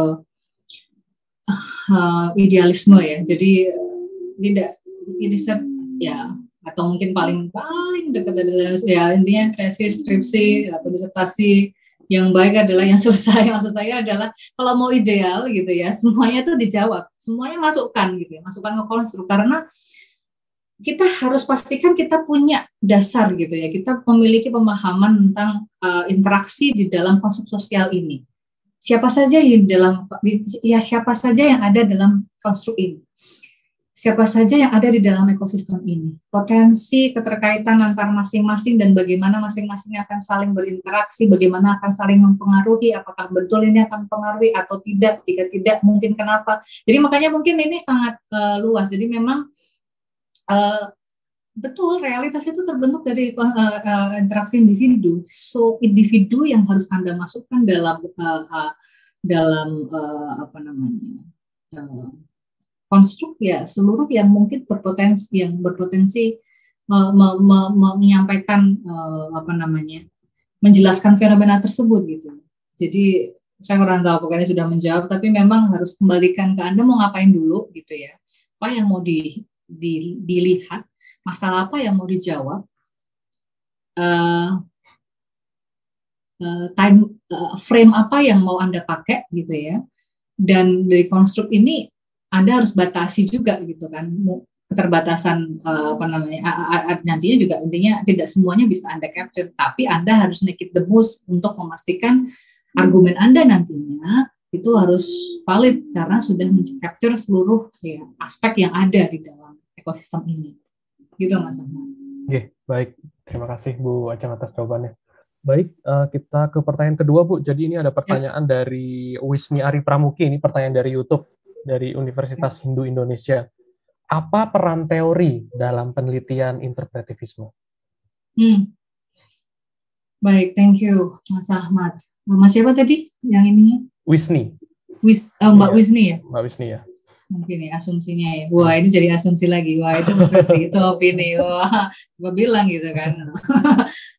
idealisme ya. Jadi tidak riset ya, atau mungkin paling dekat adalah ya intinya tesis, skripsi atau disertasi yang baik adalah yang selesai. Maksud saya adalah kalau mau ideal gitu ya, semuanya tuh dijawab, semuanya masukkan gitu ya, masukkan ke konstruk, karena kita harus pastikan kita punya dasar gitu ya, kita memiliki pemahaman tentang interaksi di dalam konstruk sosial ini. Siapa saja siapa saja yang ada dalam konstruk ini. Siapa saja yang ada di dalam ekosistem ini. Potensi keterkaitan antar masing-masing dan bagaimana masing-masing akan saling berinteraksi, bagaimana akan saling mempengaruhi, apakah betul ini akan mempengaruhi atau tidak, jika tidak mungkin kenapa. Jadi makanya mungkin ini sangat luas. Jadi memang betul, realitas itu terbentuk dari interaksi individu. So individu yang harus Anda masukkan dalam konstruk ya, seluruh yang mungkin berpotensi menyampaikan menjelaskan fenomena tersebut gitu. Jadi saya kurang tahu pokoknya sudah menjawab, tapi memang harus kembalikan ke Anda mau ngapain dulu gitu ya. Apa yang mau dilihat, masalah apa yang mau dijawab, time frame apa yang mau Anda pakai gitu ya. Dan dari konstruk ini Anda harus batasi juga gitu kan, keterbatasan nantinya juga intinya tidak semuanya bisa Anda capture, tapi Anda harus make it the most untuk memastikan argumen Anda nantinya itu harus valid karena sudah men-capture seluruh ya, aspek yang ada di dalam ekosistem ini. Gitu Mas Ahmad. Oke, baik. Terima kasih Bu Ajeng atas jawabannya. Baik, kita ke pertanyaan kedua Bu. Jadi ini ada pertanyaan dari Wisni Ari Pramuki, ini pertanyaan dari YouTube, dari Universitas Hindu Indonesia. Apa peran teori dalam penelitian interpretivisme? Baik, thank you Mas Ahmad. Mas siapa tadi yang ininya? Wisni. Mbak Wisni ya? Mbak Wisni ya. Mungkin ya asumsinya ya. Wah ini jadi asumsi lagi. Wah itu bisa sih, itu opini. Wah coba bilang gitu kan.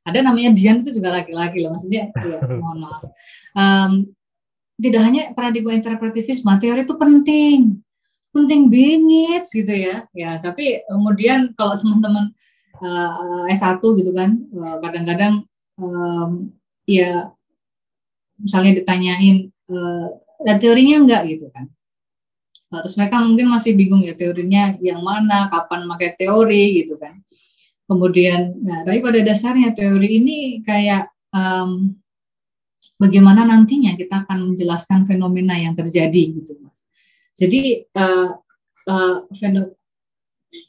Ada namanya Dian itu juga laki-laki loh. Maksudnya ya, mohon maaf. Tidak hanya paradigma interpretivisme, teori itu penting bingit gitu ya. Ya tapi kemudian kalau teman-teman S1 gitu kan, kadang-kadang ya misalnya ditanyain teorinya enggak gitu kan. Terus mereka mungkin masih bingung ya teorinya yang mana, kapan pakai teori gitu kan. Kemudian, tapi pada dasarnya teori ini kayak bagaimana nantinya kita akan menjelaskan fenomena yang terjadi gitu Mas. Jadi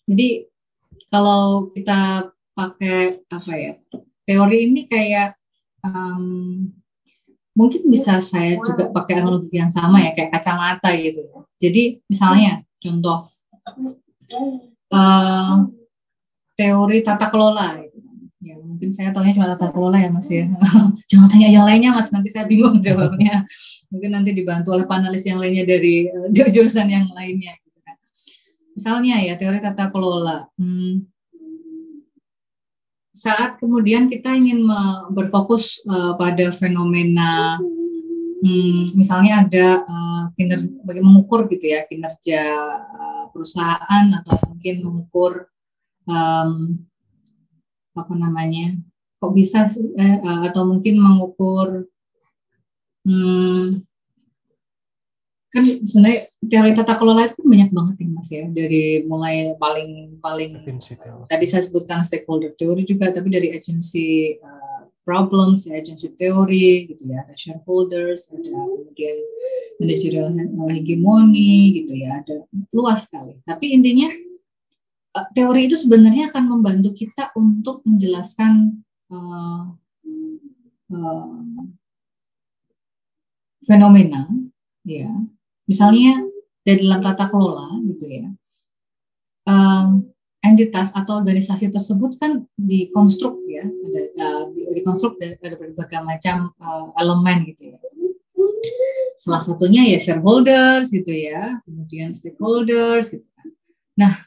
jadi kalau kita pakai teori ini kayak mungkin bisa saya juga pakai analogi yang sama ya, kayak kacamata gitu. Jadi misalnya contoh teori tata kelola gitu. Ya mungkin saya tahunya cuma tata kelola ya Mas ya. Jangan tanya yang lainnya Mas, nanti saya bingung jawabnya. Mungkin nanti dibantu oleh panelis yang lainnya dari jurusan yang lainnya gitu kan. Misalnya ya teori tata kelola. Saat kemudian kita ingin berfokus pada fenomena, misalnya ada mengukur gitu ya kinerja perusahaan atau mungkin mengukur kok bisa atau mungkin mengukur kan sebenarnya teori tata kelola itu kan banyak banget ya Mas ya, dari mulai paling tadi saya sebutkan stakeholder teori juga, tapi dari agency problems, agency teori gitu ya, ada shareholders, ada kemudian managerial hegemony gitu ya, ada luas sekali. Tapi intinya teori itu sebenarnya akan membantu kita untuk menjelaskan fenomena ya. Misalnya dari dalam tata kelola gitu ya, entitas atau organisasi tersebut kan dikonstruk ya, dikonstruk dari berbagai macam elemen gitu ya. Salah satunya ya shareholders gitu ya, kemudian stakeholders gitu kan. Nah,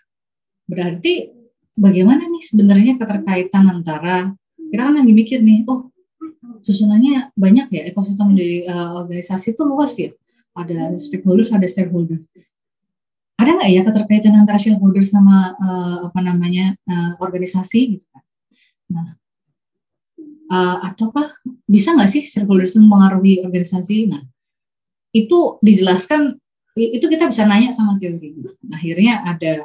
berarti bagaimana nih sebenarnya keterkaitan antara, kita kan lagi mikir nih, oh susunannya banyak ya, ekosistem dari organisasi itu luas ya. Ada stakeholders, ada stakeholders. Ada nggak ya keterkaitan antara shareholders sama organisasi gitu kan? Nah, ataukah bisa nggak sih shareholders mempengaruhi organisasi? Nah, itu dijelaskan, itu kita bisa nanya sama teori. Akhirnya ada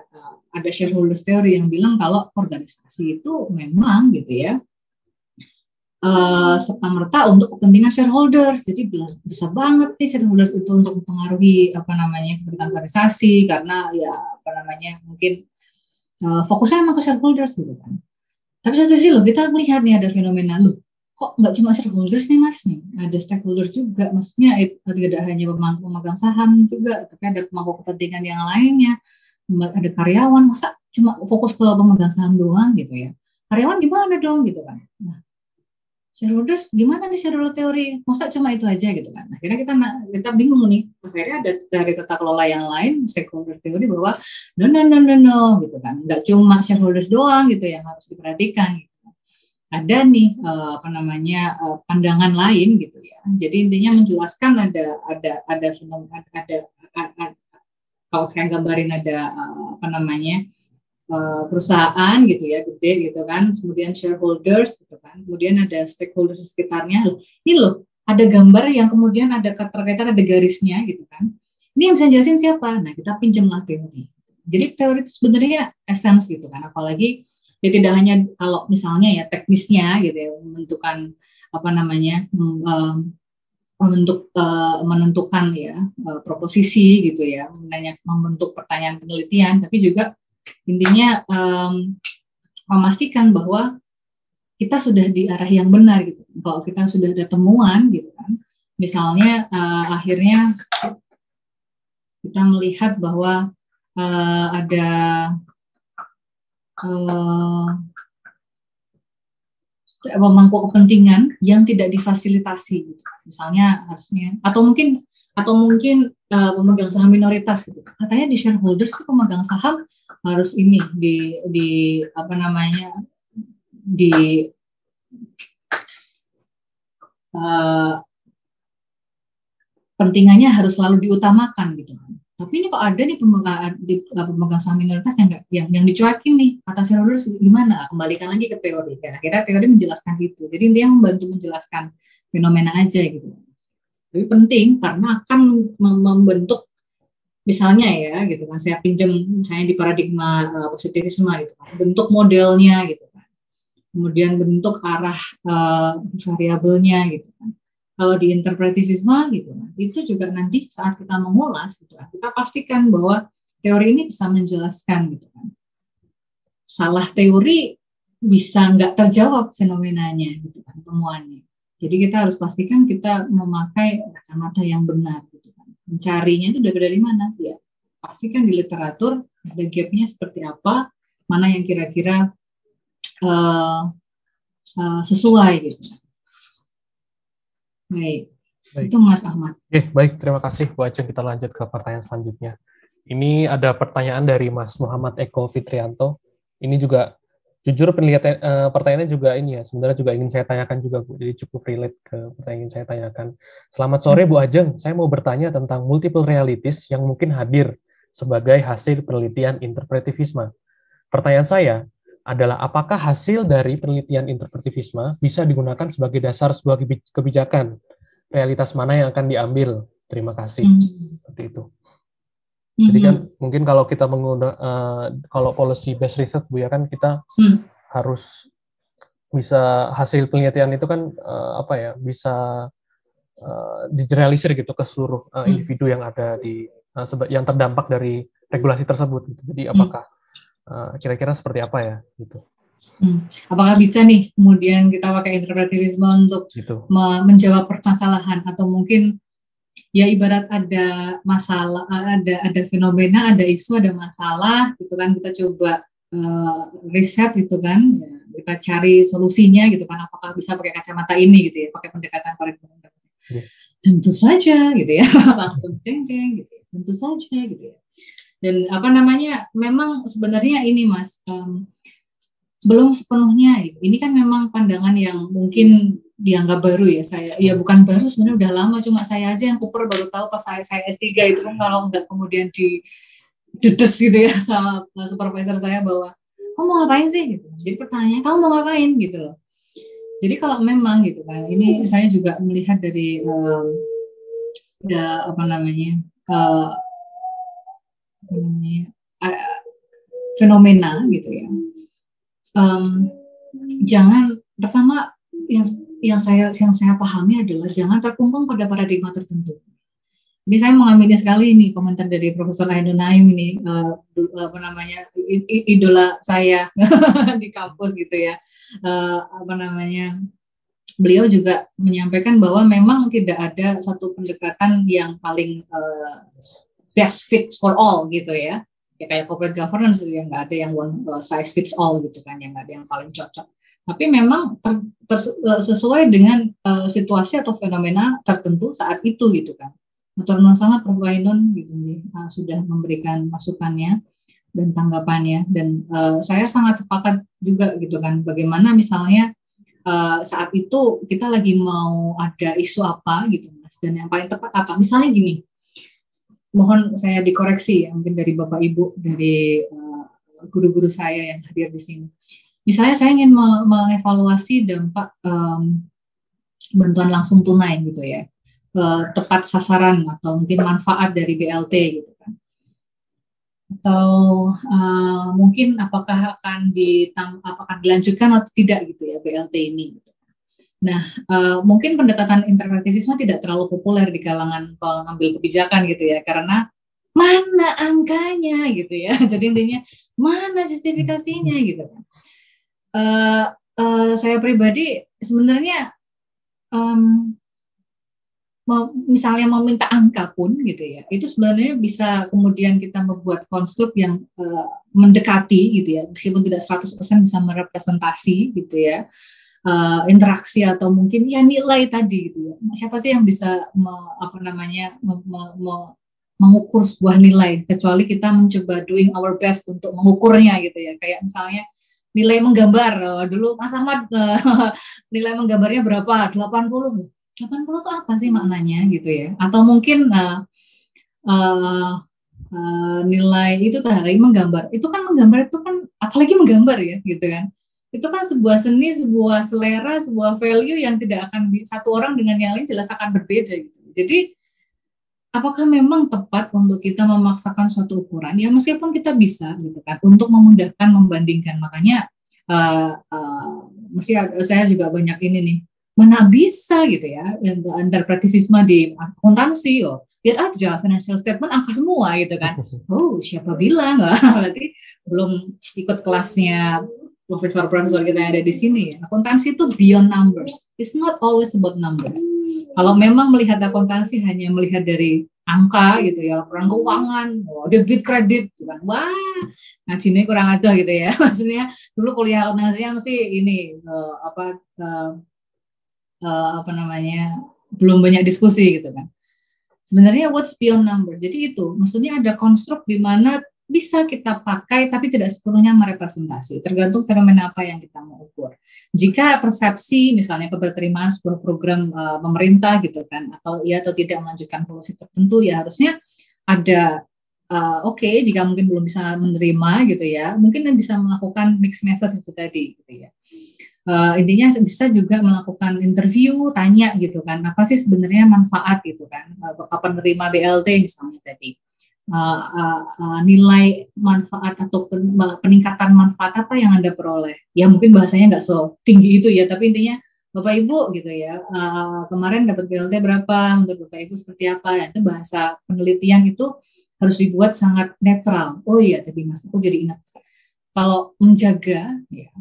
ada shareholders theory yang bilang kalau organisasi itu memang gitu ya serta-merta untuk kepentingan shareholders. Jadi bisa banget nih shareholders itu untuk mempengaruhi kepentingan organisasi karena ya mungkin fokusnya emang ke shareholders gitu kan. Tapi satu sisi loh kita melihat nih ada fenomena loh kok nggak cuma shareholders nih mas nih, ada stakeholders juga, maksudnya tidak hanya pemegang saham juga, tapi ada pemangku kepentingan yang lainnya, ada karyawan, masa cuma fokus ke pemegang saham doang gitu ya, karyawan gimana dong gitu kan. Nah, shareholders gimana nih shareholder teori, masa cuma itu aja gitu kan. Nah, akhirnya kita bingung nih, akhirnya ada dari tata kelola yang lain stakeholder teori bahwa no gitu kan, nggak cuma shareholders doang gitu yang harus diperhatikan gitu. Ada nih pandangan lain gitu ya. Jadi intinya menjelaskan ada kalau saya gambarin ada perusahaan gitu ya gede gitu kan, kemudian shareholders gitu kan, kemudian ada stakeholders di sekitarnya. Ini loh ada gambar yang kemudian ada keterkaitan, ada garisnya gitu kan. Ini yang bisa jelasin siapa? Nah kita pinjamlah teori. Jadi teori itu sebenarnya essence gitu kan, apalagi ya tidak hanya kalau misalnya ya teknisnya gitu ya menentukan menentukan ya proposisi gitu ya, membentuk pertanyaan penelitian, tapi juga intinya memastikan bahwa kita sudah di arah yang benar gitu. Kalau kita sudah ada temuan gitu kan, misalnya akhirnya kita melihat bahwa ada pemangku kepentingan yang tidak difasilitasi gitu. Misalnya harusnya atau mungkin pemegang saham minoritas gitu. Katanya di shareholders itu pemegang saham harus ini di pentingannya harus selalu diutamakan gitu kan. Tapi ini kok ada nih pemegang saham minoritas yang dicuekin nih, kata shareholders gimana? Kembalikan lagi ke teori. Ya, akhirnya teori menjelaskan gitu. Jadi dia membantu menjelaskan fenomena aja gitu. Tapi penting karena akan membentuk misalnya ya gitu kan, saya pinjam misalnya di paradigma positivisme gitu kan, bentuk modelnya gitu kan. Kemudian bentuk arah variabelnya gitu kan. Kalau di interpretivisme gitu, itu juga nanti saat kita mengulas gitu, kita pastikan bahwa teori ini bisa menjelaskan gitu kan. Salah teori bisa nggak terjawab fenomenanya gitu kan, temuannya. Jadi kita harus pastikan kita memakai kacamata yang benar gitu kan. Mencarinya itu dari mana? Ya pastikan di literatur ada gapnya seperti apa, mana yang kira-kira sesuai gitu. Baik. Itu Mas Ahmad. Oke, baik. Terima kasih Bu Ajeng. Kita lanjut ke pertanyaan selanjutnya. Ini ada pertanyaan dari Mas Muhammad Eko Fitrianto. Ini juga, jujur pertanyaannya juga ini ya, sebenarnya juga ingin saya tanyakan juga Bu, jadi cukup relate ke pertanyaan yang ingin saya tanyakan. Selamat sore Bu Ajeng, saya mau bertanya tentang multiple realities yang mungkin hadir sebagai hasil penelitian interpretivisme. Pertanyaan saya adalah apakah hasil dari penelitian interpretivisme bisa digunakan sebagai dasar sebuah kebijakan? Realitas mana yang akan diambil? Terima kasih. Seperti itu. Jadi kan mungkin kalau kita kalau policy based research Bu ya kan kita harus bisa hasil penelitian itu kan bisa digeneralisir gitu ke seluruh individu yang ada di yang terdampak dari regulasi tersebut. Jadi apakah kira-kira seperti apa ya gitu? Apakah bisa nih kemudian kita pakai interpretivisme untuk gitu. Menjawab permasalahan, atau mungkin ya ibarat ada masalah, ada fenomena, ada isu, ada masalah gitu kan, kita coba riset gitu kan, ya, kita cari solusinya gitu kan, apakah bisa pakai kacamata ini gitu ya, pakai pendekatan paradigma. Tentu saja gitu ya, langsung deng-deng gitu ya. Tentu saja gitu ya. Dan memang sebenarnya ini Mas, belum sepenuhnya. Ini kan memang pandangan yang mungkin dianggap baru ya. Saya ya bukan baru, sebenarnya udah lama, cuma saya aja yang kuper baru tahu pas saya S3 itu kan, kalau nggak kemudian didedes gitu ya sama supervisor saya bahwa kamu mau ngapain sih gitu. Jadi pertanyaannya kamu mau ngapain gitu loh. Jadi kalau memang gitu kan, ini saya juga melihat dari fenomena gitu ya. Jangan pertama yang saya pahami adalah jangan terkungkung pada paradigma tertentu. Jadi saya mengambil sekali ini komentar dari Profesor Ainun Naim ini, idola saya di kampus gitu ya. Beliau juga menyampaikan bahwa memang tidak ada satu pendekatan yang paling best fits for all gitu ya. Ya kayak corporate governance yang nggak ada yang one size fits all gitu kan, yang nggak ada yang paling cocok. Tapi memang sesuai dengan situasi atau fenomena tertentu saat itu gitu kan. Matur nuwun sangat Prof. Ainun gitu sudah memberikan masukannya dan tanggapannya, dan saya sangat sepakat juga gitu kan, bagaimana misalnya saat itu kita lagi mau ada isu apa gitu Mas, dan yang paling tepat apa, misalnya gini, mohon saya dikoreksi ya mungkin dari Bapak Ibu, dari guru-guru saya yang hadir di sini. Misalnya saya ingin mengevaluasi dampak bantuan langsung tunai gitu ya, tepat sasaran atau mungkin manfaat dari BLT gitu kan, atau mungkin apakah akan dilanjutkan atau tidak gitu ya BLT ini. Nah, mungkin pendekatan interpretatifisme tidak terlalu populer di kalangan pengambil kebijakan gitu ya, karena mana angkanya gitu ya. Jadi intinya mana justifikasinya gitu kan. Saya pribadi sebenarnya misalnya meminta angka pun gitu ya, itu sebenarnya bisa kemudian kita membuat konstruk yang mendekati gitu ya, meskipun tidak 100% bisa merepresentasi gitu ya, interaksi atau mungkin ya nilai tadi gitu ya. Siapa sih yang bisa mengukur sebuah nilai, kecuali kita mencoba doing our best untuk mengukurnya gitu ya. Kayak misalnya nilai menggambar, dulu Mas Ahmad nilai menggambarnya berapa? 80 itu apa sih maknanya gitu ya? Atau mungkin nilai itu tadi menggambar. Menggambar itu kan apalagi menggambar ya gitu kan. Itu kan sebuah seni, sebuah selera, sebuah value yang tidak akan satu orang dengan yang lain jelas akan berbeda gitu. Jadi apakah memang tepat untuk kita memaksakan suatu ukuran? Ya meskipun kita bisa gitu kan untuk memudahkan membandingkan. Makanya saya juga banyak ini nih. Mana bisa gitu ya, interpretatifisme di akuntansi, lihat aja financial statement angka semua gitu kan. Oh siapa bilang, berarti belum ikut kelasnya profesor-profesor kita yang ada di sini. Akuntansi itu beyond numbers, it's not always about numbers. Kalau memang melihat akuntansi hanya melihat dari angka gitu ya, laporan keuangan, debit kredit gitu kan, wah ngajinya kurang ada gitu ya. Maksudnya dulu kuliah akuntansinya mesti ini belum banyak diskusi gitu kan. Sebenarnya what's beyond number. Jadi itu maksudnya ada konstruk di mana bisa kita pakai tapi tidak sepenuhnya merepresentasi, tergantung fenomena apa yang kita mau ukur. Jika persepsi misalnya keberterimaan sebuah program pemerintah gitu kan, atau tidak melanjutkan polisi tertentu, ya harusnya ada jika mungkin belum bisa menerima gitu ya, mungkin bisa melakukan mixed message itu tadi gitu ya. Intinya bisa juga melakukan interview, tanya gitu kan, apa sih sebenarnya manfaat gitu kan, penerima BLT misalnya tadi, nilai manfaat atau peningkatan manfaat apa yang Anda peroleh. Ya mungkin bahasanya nggak so tinggi itu ya, tapi intinya Bapak Ibu gitu ya, kemarin dapat BLT berapa, menurut Bapak Ibu seperti apa, ya, itu bahasa penelitian itu harus dibuat sangat netral. Oh iya tadi Mas, aku jadi ingat, kalau menjaga ya,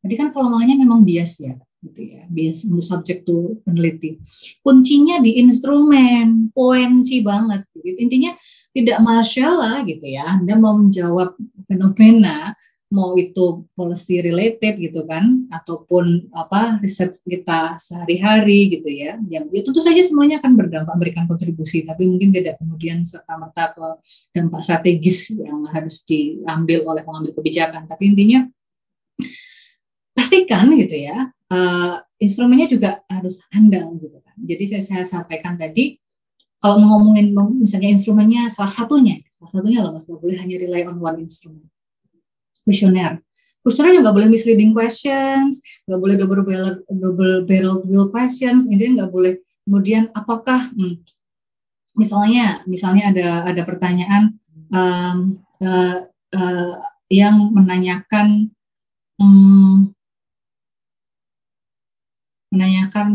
jadi kan kelemahannya memang bias ya, gitu ya, bias untuk subjek tuh peneliti. Kuncinya di instrumen, kunci banget. Gitu. Intinya tidak masalah gitu ya, Anda mau menjawab fenomena, mau itu policy related gitu kan, ataupun riset kita sehari-hari gitu ya, yang ya tentu saja semuanya akan berdampak, memberikan kontribusi, tapi mungkin tidak kemudian serta-merta ke dampak strategis yang harus diambil oleh pengambil kebijakan. Tapi intinya pastikan gitu ya, instrumennya juga harus handal gitu kan. Jadi saya sampaikan tadi, kalau ngomongin misalnya instrumennya salah satunya loh Mas, nggak boleh hanya rely on one instrument. Kuesioner juga nggak boleh misleading questions, nggak boleh double barrel questions, intinya nggak boleh. Kemudian apakah misalnya ada pertanyaan yang menanyakan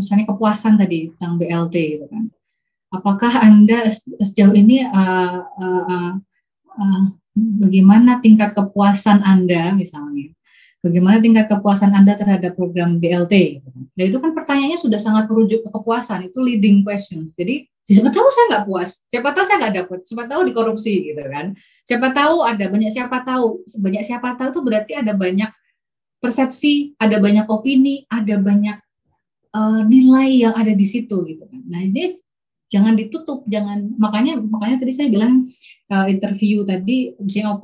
misalnya kepuasan tadi tentang BLT gitu kan. Apakah Anda sejauh ini bagaimana tingkat kepuasan Anda misalnya? Bagaimana tingkat kepuasan Anda terhadap program BLT? Gitu kan. Dan itu kan pertanyaannya sudah sangat merujuk ke kepuasan, itu leading questions. Jadi siapa tahu saya nggak puas, siapa tahu saya nggak dapat, siapa tahu dikorupsi gitu kan. Siapa tahu ada banyak siapa tahu itu berarti ada banyak persepsi, ada banyak opini, ada banyak nilai yang ada di situ gitu kan. Nah ini jangan ditutup, makanya tadi saya bilang interview tadi misalnya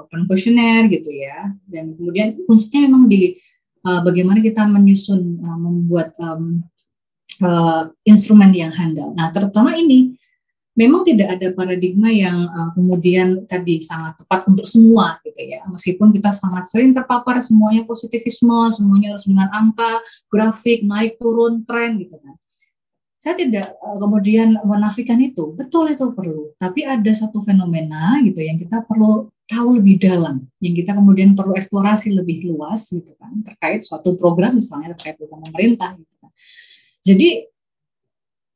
open questionnaire gitu ya, dan kemudian kuncinya memang di bagaimana kita menyusun membuat instrumen yang handal. Nah terutama ini memang tidak ada paradigma yang kemudian tadi sangat tepat untuk semua gitu ya, meskipun kita sangat sering terpapar semuanya positivisme, semuanya harus dengan angka, grafik, naik turun, tren gitu kan. Saya tidak kemudian menafikan itu, betul itu perlu. Tapi ada satu fenomena gitu yang kita perlu tahu lebih dalam, yang kita kemudian perlu eksplorasi lebih luas gitu kan, terkait suatu program misalnya terkait program pemerintah gitu kan. Jadi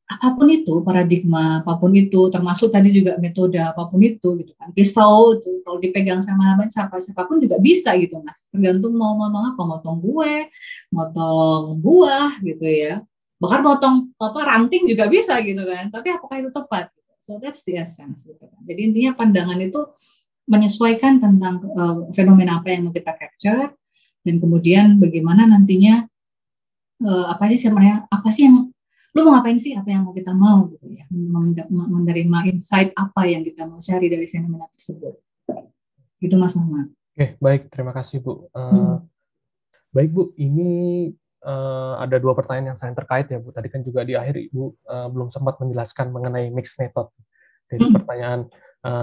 apapun itu paradigma, apapun itu termasuk tadi juga metode apapun itu gitu kan. Pisau itu kalau dipegang sama siapapun juga bisa gitu Mas. Tergantung mau motong apa, motong kue, motong buah gitu ya. Bahkan potong ranting juga bisa gitu kan, tapi apakah itu tepat? So that's the essence gitu kan. Jadi intinya pandangan itu menyesuaikan tentang fenomena apa yang mau kita capture, dan kemudian bagaimana nantinya apa sih yang lu mau ngapain sih, apa yang mau kita mau gitu ya, menerima insight apa yang kita mau cari dari fenomena tersebut. Gitu Mas Ahmad. Oke, baik, terima kasih Bu. Baik Bu, ini ada dua pertanyaan yang saya terkait ya Bu. Tadi kan juga di akhir Ibu belum sempat menjelaskan mengenai mixed method. Jadi pertanyaan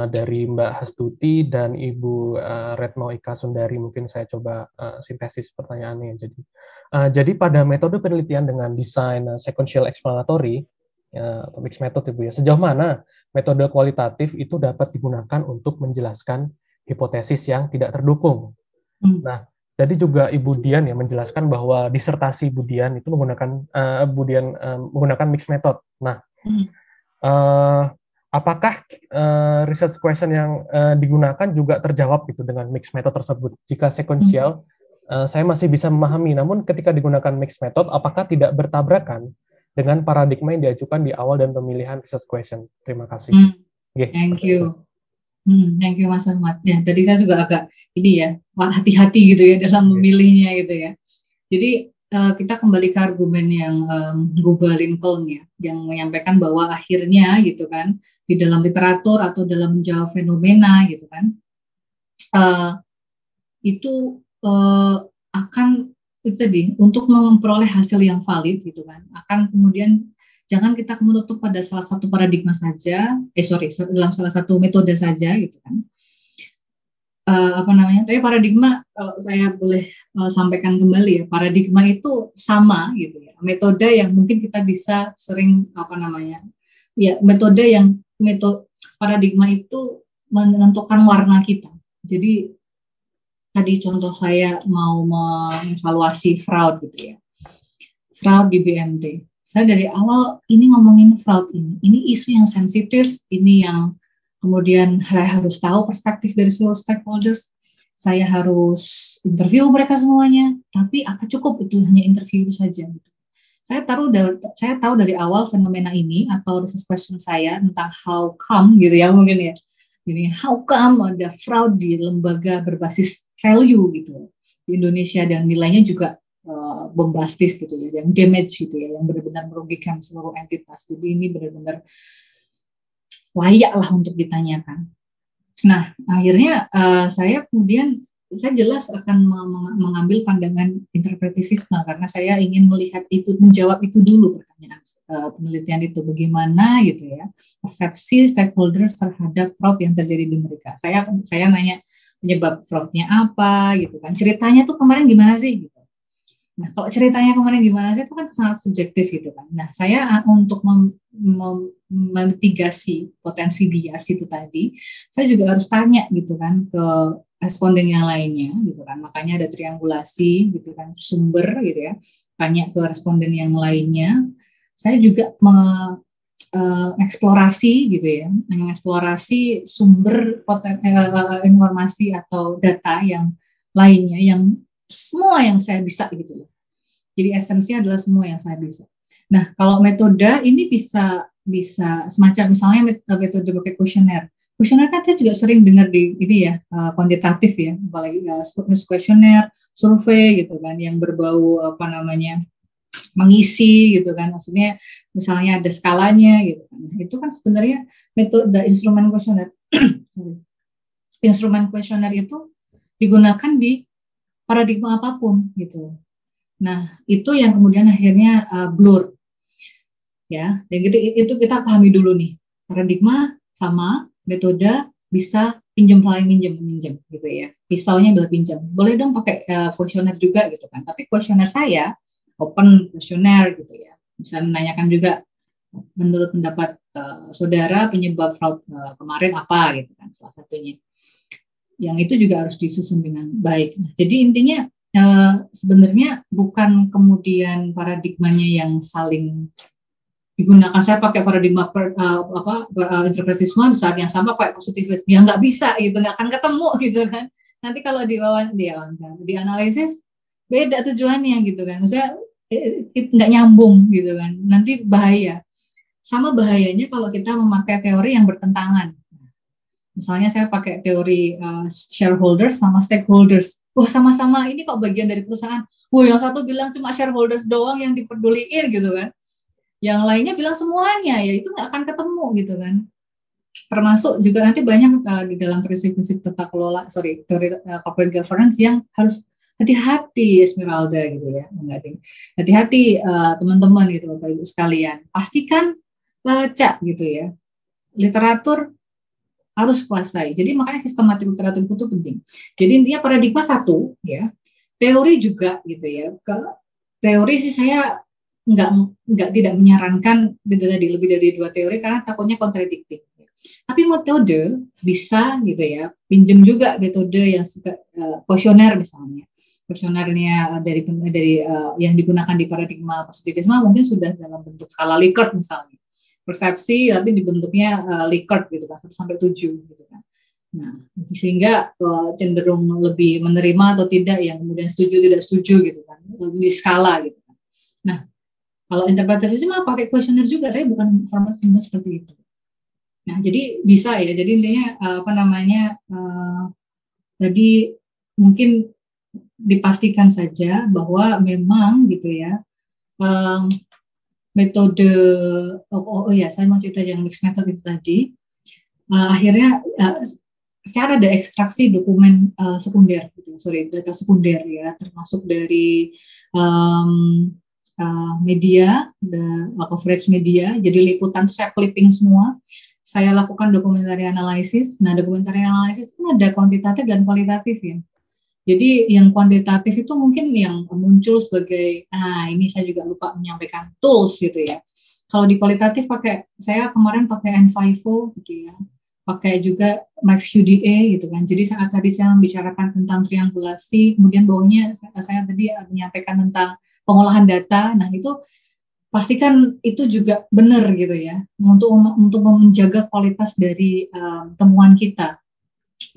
dari Mbak Hastuti dan Ibu Retno Ika Sundari, mungkin saya coba sintesis pertanyaannya. Jadi pada metode penelitian dengan desain sequential explanatory atau mixed method Ibu ya, sejauh mana metode kualitatif itu dapat digunakan untuk menjelaskan hipotesis yang tidak terdukung. Nah, jadi juga Ibu Dian ya menjelaskan bahwa disertasi Ibu Dian itu menggunakan mixed method. Nah, apakah research question yang digunakan juga terjawab gitu dengan mixed method tersebut? Jika sequential, saya masih bisa memahami. Namun ketika digunakan mixed method, apakah tidak bertabrakan dengan paradigma yang diajukan di awal dan pemilihan research question? Terima kasih. Thank you. Thank you Mas Ahmad. Ya, tadi saya juga agak hati-hati gitu ya dalam memilihnya gitu ya. Jadi kita kembali ke argumen yang Guba Lincoln ya, yang menyampaikan bahwa akhirnya gitu kan di dalam literatur atau dalam menjawab fenomena gitu kan itu akan itu tadi untuk memperoleh hasil yang valid gitu kan, akan kemudian jangan kita menutup pada salah satu paradigma saja, dalam salah satu metode saja gitu kan. Tapi paradigma, kalau saya boleh sampaikan kembali ya, paradigma itu sama gitu ya. Metode yang mungkin kita bisa sering paradigma itu menentukan warna kita. Jadi tadi contoh saya mau mengevaluasi fraud gitu ya. Fraud di BMT. Saya dari awal ini ngomongin fraud ini isu yang sensitif, ini yang kemudian saya harus tahu perspektif dari seluruh stakeholders, saya harus interview mereka semuanya, tapi apa cukup itu hanya interview itu saja? Saya tahu dari awal fenomena ini atau research question saya tentang how come gitu ya mungkin ya, jadi how come ada fraud di lembaga berbasis value gitu di Indonesia dan nilainya juga bombastis gitu ya, yang damage gitu ya, yang benar-benar merugikan seluruh entitas. Jadi ini benar-benar layak lah untuk ditanyakan. Nah, akhirnya saya jelas akan mengambil pandangan interpretivisme karena saya ingin melihat itu, menjawab itu dulu pertanyaan penelitian itu bagaimana gitu ya, persepsi stakeholders terhadap fraud yang terjadi di mereka. Saya nanya penyebab fraudnya apa gitu kan, ceritanya tuh kemarin gimana sih gitu. Nah, kalau ceritanya kemarin gimana sih itu kan sangat subjektif gitu kan. Nah, saya untuk memitigasi potensi bias itu tadi, saya juga harus tanya gitu kan ke responden yang lainnya gitu kan. Makanya ada triangulasi gitu kan, sumber gitu ya. Tanya ke responden yang lainnya. Saya juga mengeksplorasi gitu ya, mengeksplorasi sumber informasi atau data yang lainnya yang semua yang saya bisa gitu. Jadi esensinya adalah semua yang saya bisa. Nah, kalau metode ini bisa semacam misalnya metode pakai kuesioner. Kuesioner kan saya juga sering dengar di ini ya, kuantitatif ya, apalagi kuesioner, survei gitu kan yang berbau apa namanya? Mengisi gitu kan. Maksudnya misalnya ada skalanya gitu kan. Itu kan sebenarnya metode instrumen kuesioner. Instrumen kuesioner itu digunakan di paradigma apapun gitu. Nah, itu yang kemudian akhirnya blur ya. Dan itu kita pahami dulu nih. Paradigma sama, metode bisa saling minjem gitu ya. Pisaunya adalah pinjam. Boleh dong pakai kuesioner juga gitu kan. Tapi kuesioner saya open kuesioner gitu ya. Bisa menanyakan juga menurut pendapat saudara penyebab fraud kemarin apa gitu kan, salah satunya. Yang itu juga harus disusun dengan baik. Jadi intinya sebenarnya bukan kemudian paradigmanya yang saling digunakan. Saya pakai paradigma interpretisme di saat yang sama pakai positivisme, ya nggak bisa gitu, nggak akan ketemu gitu kan. Nanti kalau di analisis beda tujuannya gitu kan, maksudnya nggak nyambung gitu kan, nanti bahaya. Sama bahayanya kalau kita memakai teori yang bertentangan. Misalnya saya pakai teori shareholders sama stakeholders. Wah, sama-sama ini kok bagian dari perusahaan. Wah, yang satu bilang cuma shareholders doang yang dipeduliin gitu kan. Yang lainnya bilang semuanya, ya itu nggak akan ketemu gitu kan. Termasuk juga nanti banyak di dalam prinsip-prinsip tata kelola, teori corporate governance yang harus hati-hati Esmeralda gitu ya. Hati-hati teman-teman gitu Bapak Ibu sekalian. Pastikan baca gitu ya. Literatur harus kuasai. Jadi makanya sistematik literatur itu penting. Jadi intinya paradigma satu, ya. Teori juga gitu ya. Ke teori sih saya tidak menyarankan gitu tadi lebih dari 2 teori karena takutnya kontradiktif. Tapi metode bisa gitu ya. Pinjem juga metode yang kuesioner misalnya. Kuesionernya dari yang digunakan di paradigma positivisme mungkin sudah dalam bentuk skala Likert misalnya. Persepsi tapi dibentuknya Likert gitu kan 1 sampai 7 gitu kan. Nah, sehingga cenderung lebih menerima atau tidak yang kemudian setuju tidak setuju gitu kan di skala gitu kan. Nah, kalau interpretasi mah pakai kuesioner juga, saya bukan format seperti itu. Nah, jadi bisa ya. Jadi intinya tadi mungkin dipastikan saja bahwa memang gitu ya. Metode saya mau cerita yang mixed method itu tadi. Akhirnya secara ada ekstraksi dokumen sekunder gitu, data sekunder ya, termasuk dari media, coverage media. Jadi liputan saya clipping semua. Saya lakukan dokumentari analisis. Nah, dokumentari analisis itu ada kuantitatif dan kualitatif ya. Jadi yang kuantitatif itu mungkin yang muncul sebagai, ini saya juga lupa menyampaikan tools gitu ya. Kalau di kualitatif saya kemarin pakai N5O gitu ya, pakai juga MaxQDA gitu kan. Jadi saat tadi saya membicarakan tentang triangulasi, kemudian bawahnya saya tadi menyampaikan tentang pengolahan data. Nah itu pastikan itu juga benar gitu ya, untuk menjaga kualitas dari temuan kita.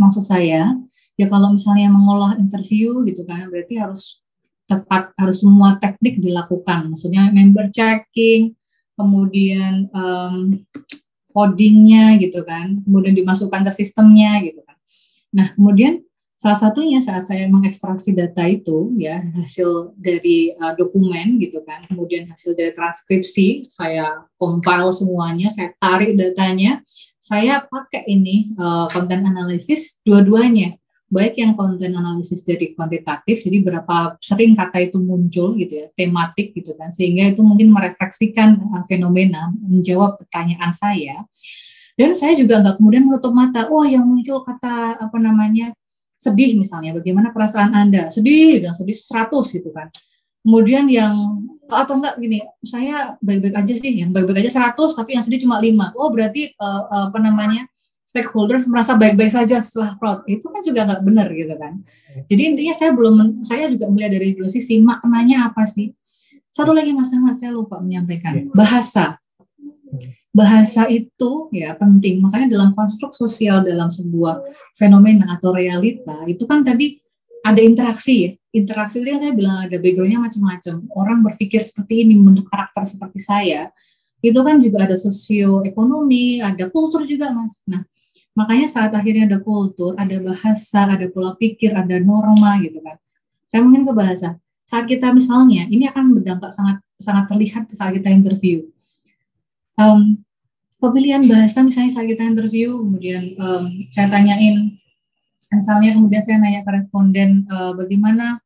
Maksud saya, ya kalau misalnya mengolah interview gitu kan, berarti harus tepat, harus semua teknik dilakukan. Maksudnya member checking, kemudian codingnya gitu kan, kemudian dimasukkan ke sistemnya gitu kan. Nah, kemudian salah satunya saat saya mengekstraksi data itu ya, hasil dari dokumen gitu kan, kemudian hasil dari transkripsi, saya compile semuanya, saya tarik datanya, saya pakai ini konten analisis dua-duanya, baik yang konten analisis dari kuantitatif, jadi berapa sering kata itu muncul gitu ya, tematik gitu kan, sehingga itu mungkin merefleksikan fenomena, menjawab pertanyaan saya. Dan saya juga nggak kemudian menutup mata, yang muncul kata sedih misalnya, bagaimana perasaan Anda? Sedih 100 gitu kan. Kemudian yang atau enggak gini, saya baik-baik aja sih, yang baik-baik aja 100 tapi yang sedih cuma 5. Oh, berarti apa namanya? Stakeholders merasa baik-baik saja setelah fraud. Itu kan juga nggak benar gitu kan. Jadi intinya saya juga melihat dari dua sisi, maknanya apa sih? Satu lagi Mas Ahmad, saya lupa menyampaikan, bahasa. Bahasa itu ya penting, makanya dalam konstruk sosial dalam sebuah fenomena atau realita itu kan tadi ada interaksi ya. Interaksi itu yang saya bilang ada background-nya macam-macam. Orang berpikir seperti ini, membentuk karakter seperti saya. Itu kan juga ada sosioekonomi, ada kultur juga, Mas. Nah, makanya saat akhirnya ada kultur, ada bahasa, ada pola pikir, ada norma gitu kan. Saya mungkin ke bahasa. Saat kita misalnya, ini akan berdampak sangat sangat terlihat saat kita interview. Pemilihan bahasa misalnya saat kita interview, kemudian saya tanyain, misalnya kemudian saya nanya ke responden, bagaimana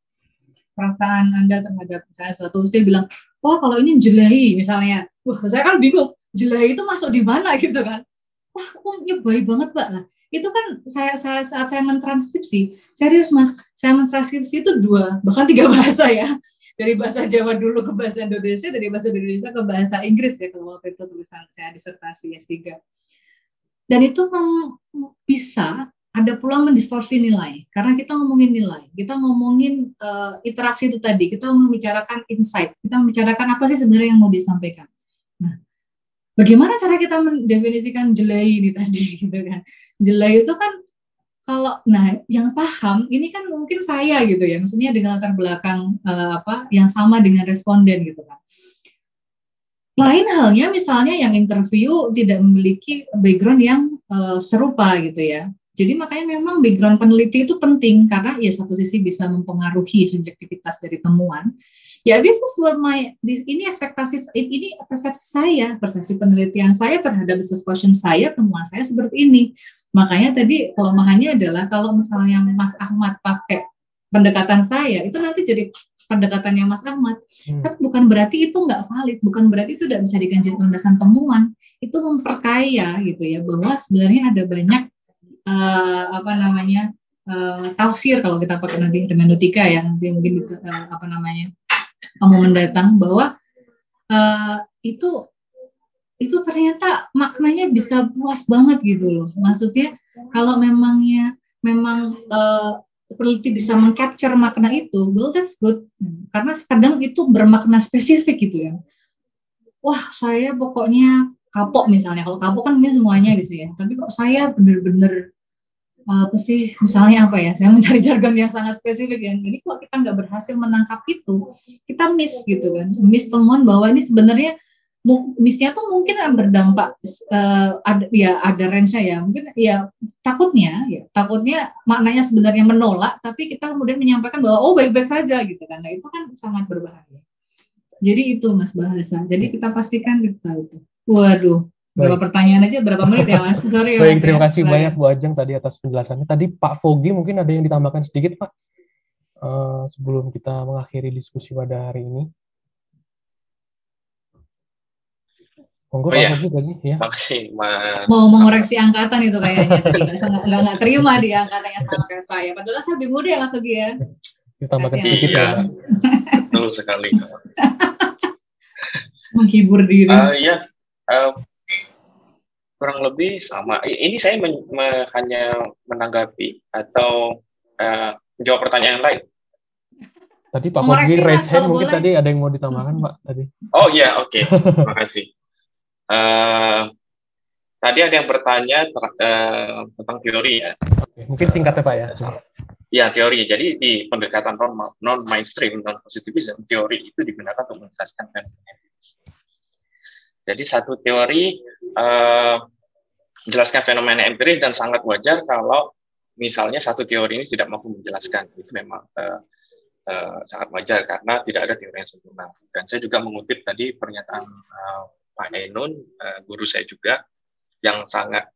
perasaan Anda terhadap misalnya suatu, terus dia bilang, wah kalau ini jelahi misalnya, wah saya kan bingung, jelahi itu masuk di mana gitu kan, wah kok nyebai banget Mbak lah, itu kan saat saya mentranskripsi, serius Mas, saya mentranskripsi itu 2 bahkan 3 bahasa ya, dari bahasa Jawa dulu ke bahasa Indonesia, dari bahasa Indonesia ke bahasa Inggris ya kalau waktu itu tulisan saya disertasi S3, dan itu bisa ada peluang mendistorsi nilai, karena kita ngomongin nilai, kita ngomongin interaksi itu tadi, kita membicarakan insight, kita membicarakan apa sih sebenarnya yang mau disampaikan. Nah, bagaimana cara kita mendefinisikan jelai ini tadi, gitu kan? Jelai itu kan kalau, nah yang paham ini kan mungkin saya gitu ya, maksudnya dengan latar belakang yang sama dengan responden gitu kan. Lain halnya misalnya yang interview tidak memiliki background yang serupa gitu ya. Jadi makanya memang background peneliti itu penting karena ya satu sisi bisa mempengaruhi subjektivitas dari temuan. Ya this is what ini ekspektasi, ini persepsi saya, persepsi penelitian saya terhadap business question saya, temuan saya seperti ini. Makanya tadi kelemahannya adalah kalau misalnya Mas Ahmad pakai pendekatan saya, itu nanti jadi pendekatannya Mas Ahmad. Tapi bukan berarti itu nggak valid, bukan berarti itu tidak bisa dijadikan landasan temuan. Itu memperkaya gitu ya, bahwa sebenarnya ada banyak tafsir kalau kita pakai nanti hermeneutika ya, nanti mungkin kamu mendatang bahwa itu ternyata maknanya bisa luas banget gitu loh. Maksudnya kalau memang peneliti bisa mengcapture makna itu, well that's good. Karena kadang itu bermakna spesifik gitu ya. Wah saya pokoknya kapok misalnya, kalau kapok kan ini semuanya gitu ya. Tapi kok saya bener-bener misalnya saya mencari jargon yang sangat spesifik ya. Jadi kalau kita nggak berhasil menangkap itu, kita miss gitu kan, miss temuan bahwa ini sebenarnya missnya tuh mungkin berdampak ada range-nya ya, mungkin ya takutnya maknanya sebenarnya menolak, tapi kita kemudian menyampaikan bahwa oh baik-baik saja gitu kan. Nah itu kan sangat berbahaya. Jadi itu Mas bahasa. Jadi kita pastikan kita itu. Waduh. Berapa pertanyaan aja, berapa menit ya Mas? Sorry Baik, Mas. terima kasih banyak Bu Ajeng tadi atas penjelasannya. Tadi Pak Fogi mungkin ada yang ditambahkan sedikit Pak, sebelum kita mengakhiri diskusi pada hari ini. Monggo Pak Fogi tadi ya. Makasih Mas. Mau mengoreksi angkatan itu kayaknya tadi, nggak terima di angkatannya sama kayak saya. Padahal saya lebih muda ya Mas Fogi ya. Ditambahkan sedikit ya. Betul sekali. Menghibur diri. Kurang lebih sama. Ini saya hanya menanggapi atau menjawab pertanyaan lain. Tadi Pak Fogi raise hand, mungkin tadi ada yang mau ditambahkan Pak tadi. Oh iya, oke. Terima kasih. Tadi ada yang bertanya tentang teori ya. Oke, mungkin singkatnya Pak ya. Ya, teori. Jadi di pendekatan non-mainstream, non-positivism, teori itu digunakan untuk menjelaskan fenomena. Jadi satu teori menjelaskan fenomena empiris dan sangat wajar kalau misalnya satu teori ini tidak mampu menjelaskan. Itu memang sangat wajar karena tidak ada teori yang sempurna. Dan saya juga mengutip tadi pernyataan Pak Ainun, guru saya juga, yang sangat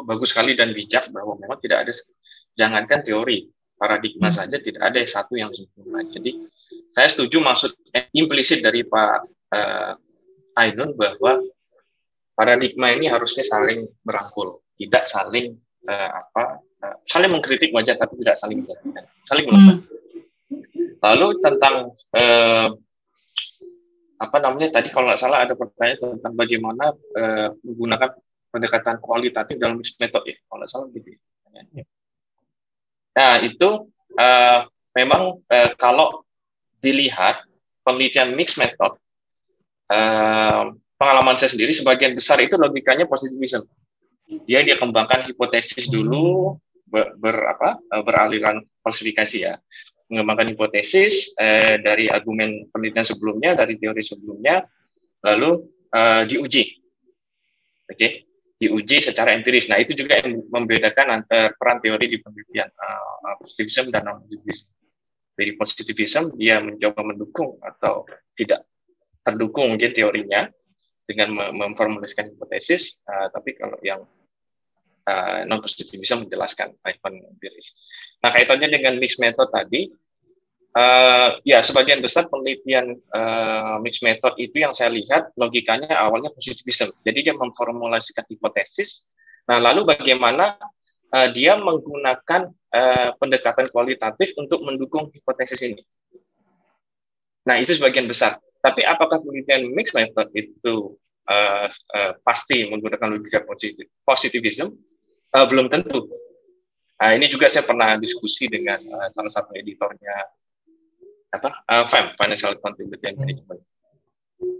bagus sekali dan bijak bahwa memang tidak ada, jangankan teori, paradigma saja tidak ada satu yang sempurna. Jadi saya setuju maksud implisit dari Pak Ainun bahwa paradigma ini harusnya saling merangkul, tidak saling saling mengkritik wajar tapi tidak saling menjatuhkan, saling melengkapi. Lalu tentang apa namanya tadi kalau nggak salah ada pertanyaan tentang bagaimana menggunakan pendekatan kualitatif dalam mixed method ya, kalau nggak salah gitu. Nah itu memang kalau dilihat penelitian mixed method, pengalaman saya sendiri sebagian besar itu logikanya positivism. Dia kembangkan hipotesis dulu beraliran falsifikasi ya, mengembangkan hipotesis dari argumen penelitian sebelumnya, dari teori sebelumnya, lalu diuji, diuji secara empiris. Nah itu juga yang membedakan antara peran teori di penelitian positivism dan non-positivism. Dari positivism dia mencoba mendukung atau tidak terdukung mungkin teorinya dengan memformulasikan hipotesis, tapi kalau yang non-positif bisa menjelaskan empiris. Nah, kaitannya dengan mixed method tadi, ya sebagian besar penelitian mixed method itu yang saya lihat logikanya awalnya positivism. Jadi dia memformulasikan hipotesis. Nah, lalu bagaimana dia menggunakan pendekatan kualitatif untuk mendukung hipotesis ini. Nah, itu sebagian besar. Tapi apakah penelitian mixed method itu pasti menggunakan logika positivism? Belum tentu. Nah, ini juga saya pernah diskusi dengan salah satu editornya FAM, Financial Accountability and Management,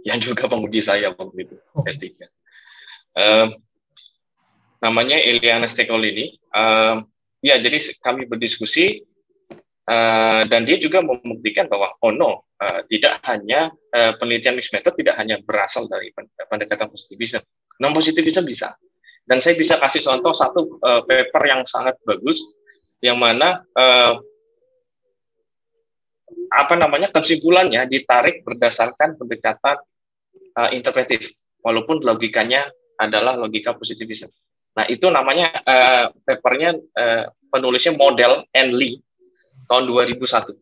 yang juga penguji saya waktu itu, S3. Namanya Eliana Stekolini. Ya, jadi kami berdiskusi dan dia juga membuktikan bahwa tidak hanya penelitian mixed method tidak hanya berasal dari pendekatan positivism, non-positivism bisa. Dan saya bisa kasih contoh satu paper yang sangat bagus, yang mana kesimpulannya ditarik berdasarkan pendekatan interpretif, walaupun logikanya adalah logika positivism. Nah itu namanya papernya penulisnya Model and Lee tahun 2001.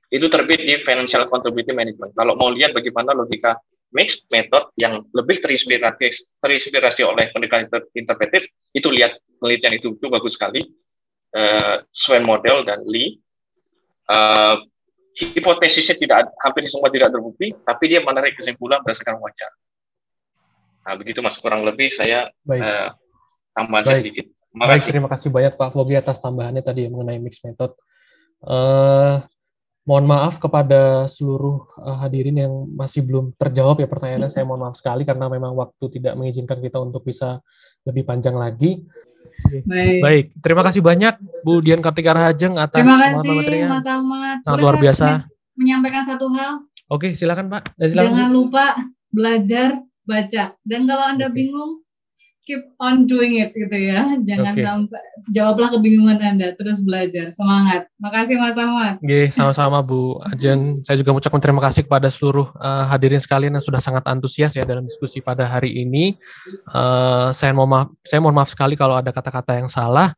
Itu terbit di Financial Accountability Management. Kalau mau lihat bagaimana logika mixed method yang lebih terinspirasi oleh pendekatan interpretif, itu lihat penelitian itu bagus sekali. Swan Model dan Lee. Hipotesisnya hampir semua tidak terbukti, tapi dia menarik kesimpulan berdasarkan wajar. Nah, begitu Mas, kurang lebih saya tambahan sedikit. Terima kasih banyak Pak Fogi atas tambahannya tadi mengenai mixed method. Mohon maaf kepada seluruh hadirin yang masih belum terjawab ya pertanyaannya. Saya mohon maaf sekali karena memang waktu tidak mengizinkan kita untuk bisa lebih panjang lagi. Baik. Terima kasih banyak Bu Dian Kartika Rahajeng atas materinya. Mas Ahmad. Sangat luar biasa. Menyampaikan satu hal. Oke, silakan Pak. Jangan lupa belajar baca. Dan kalau Anda bingung, keep on doing it gitu ya. Jangan sampai jawablah kebingungan Anda, terus belajar. Semangat. Makasih Mas Ahmad. Sama-sama Bu Ajen. Saya juga mengucapkan terima kasih kepada seluruh hadirin sekalian yang sudah sangat antusias ya dalam diskusi pada hari ini. Saya mohon maaf sekali kalau ada kata-kata yang salah.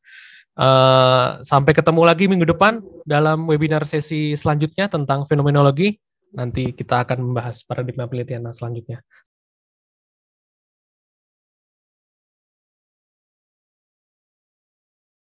Sampai ketemu lagi minggu depan dalam webinar sesi selanjutnya tentang fenomenologi. Nanti kita akan membahas paradigma penelitian selanjutnya.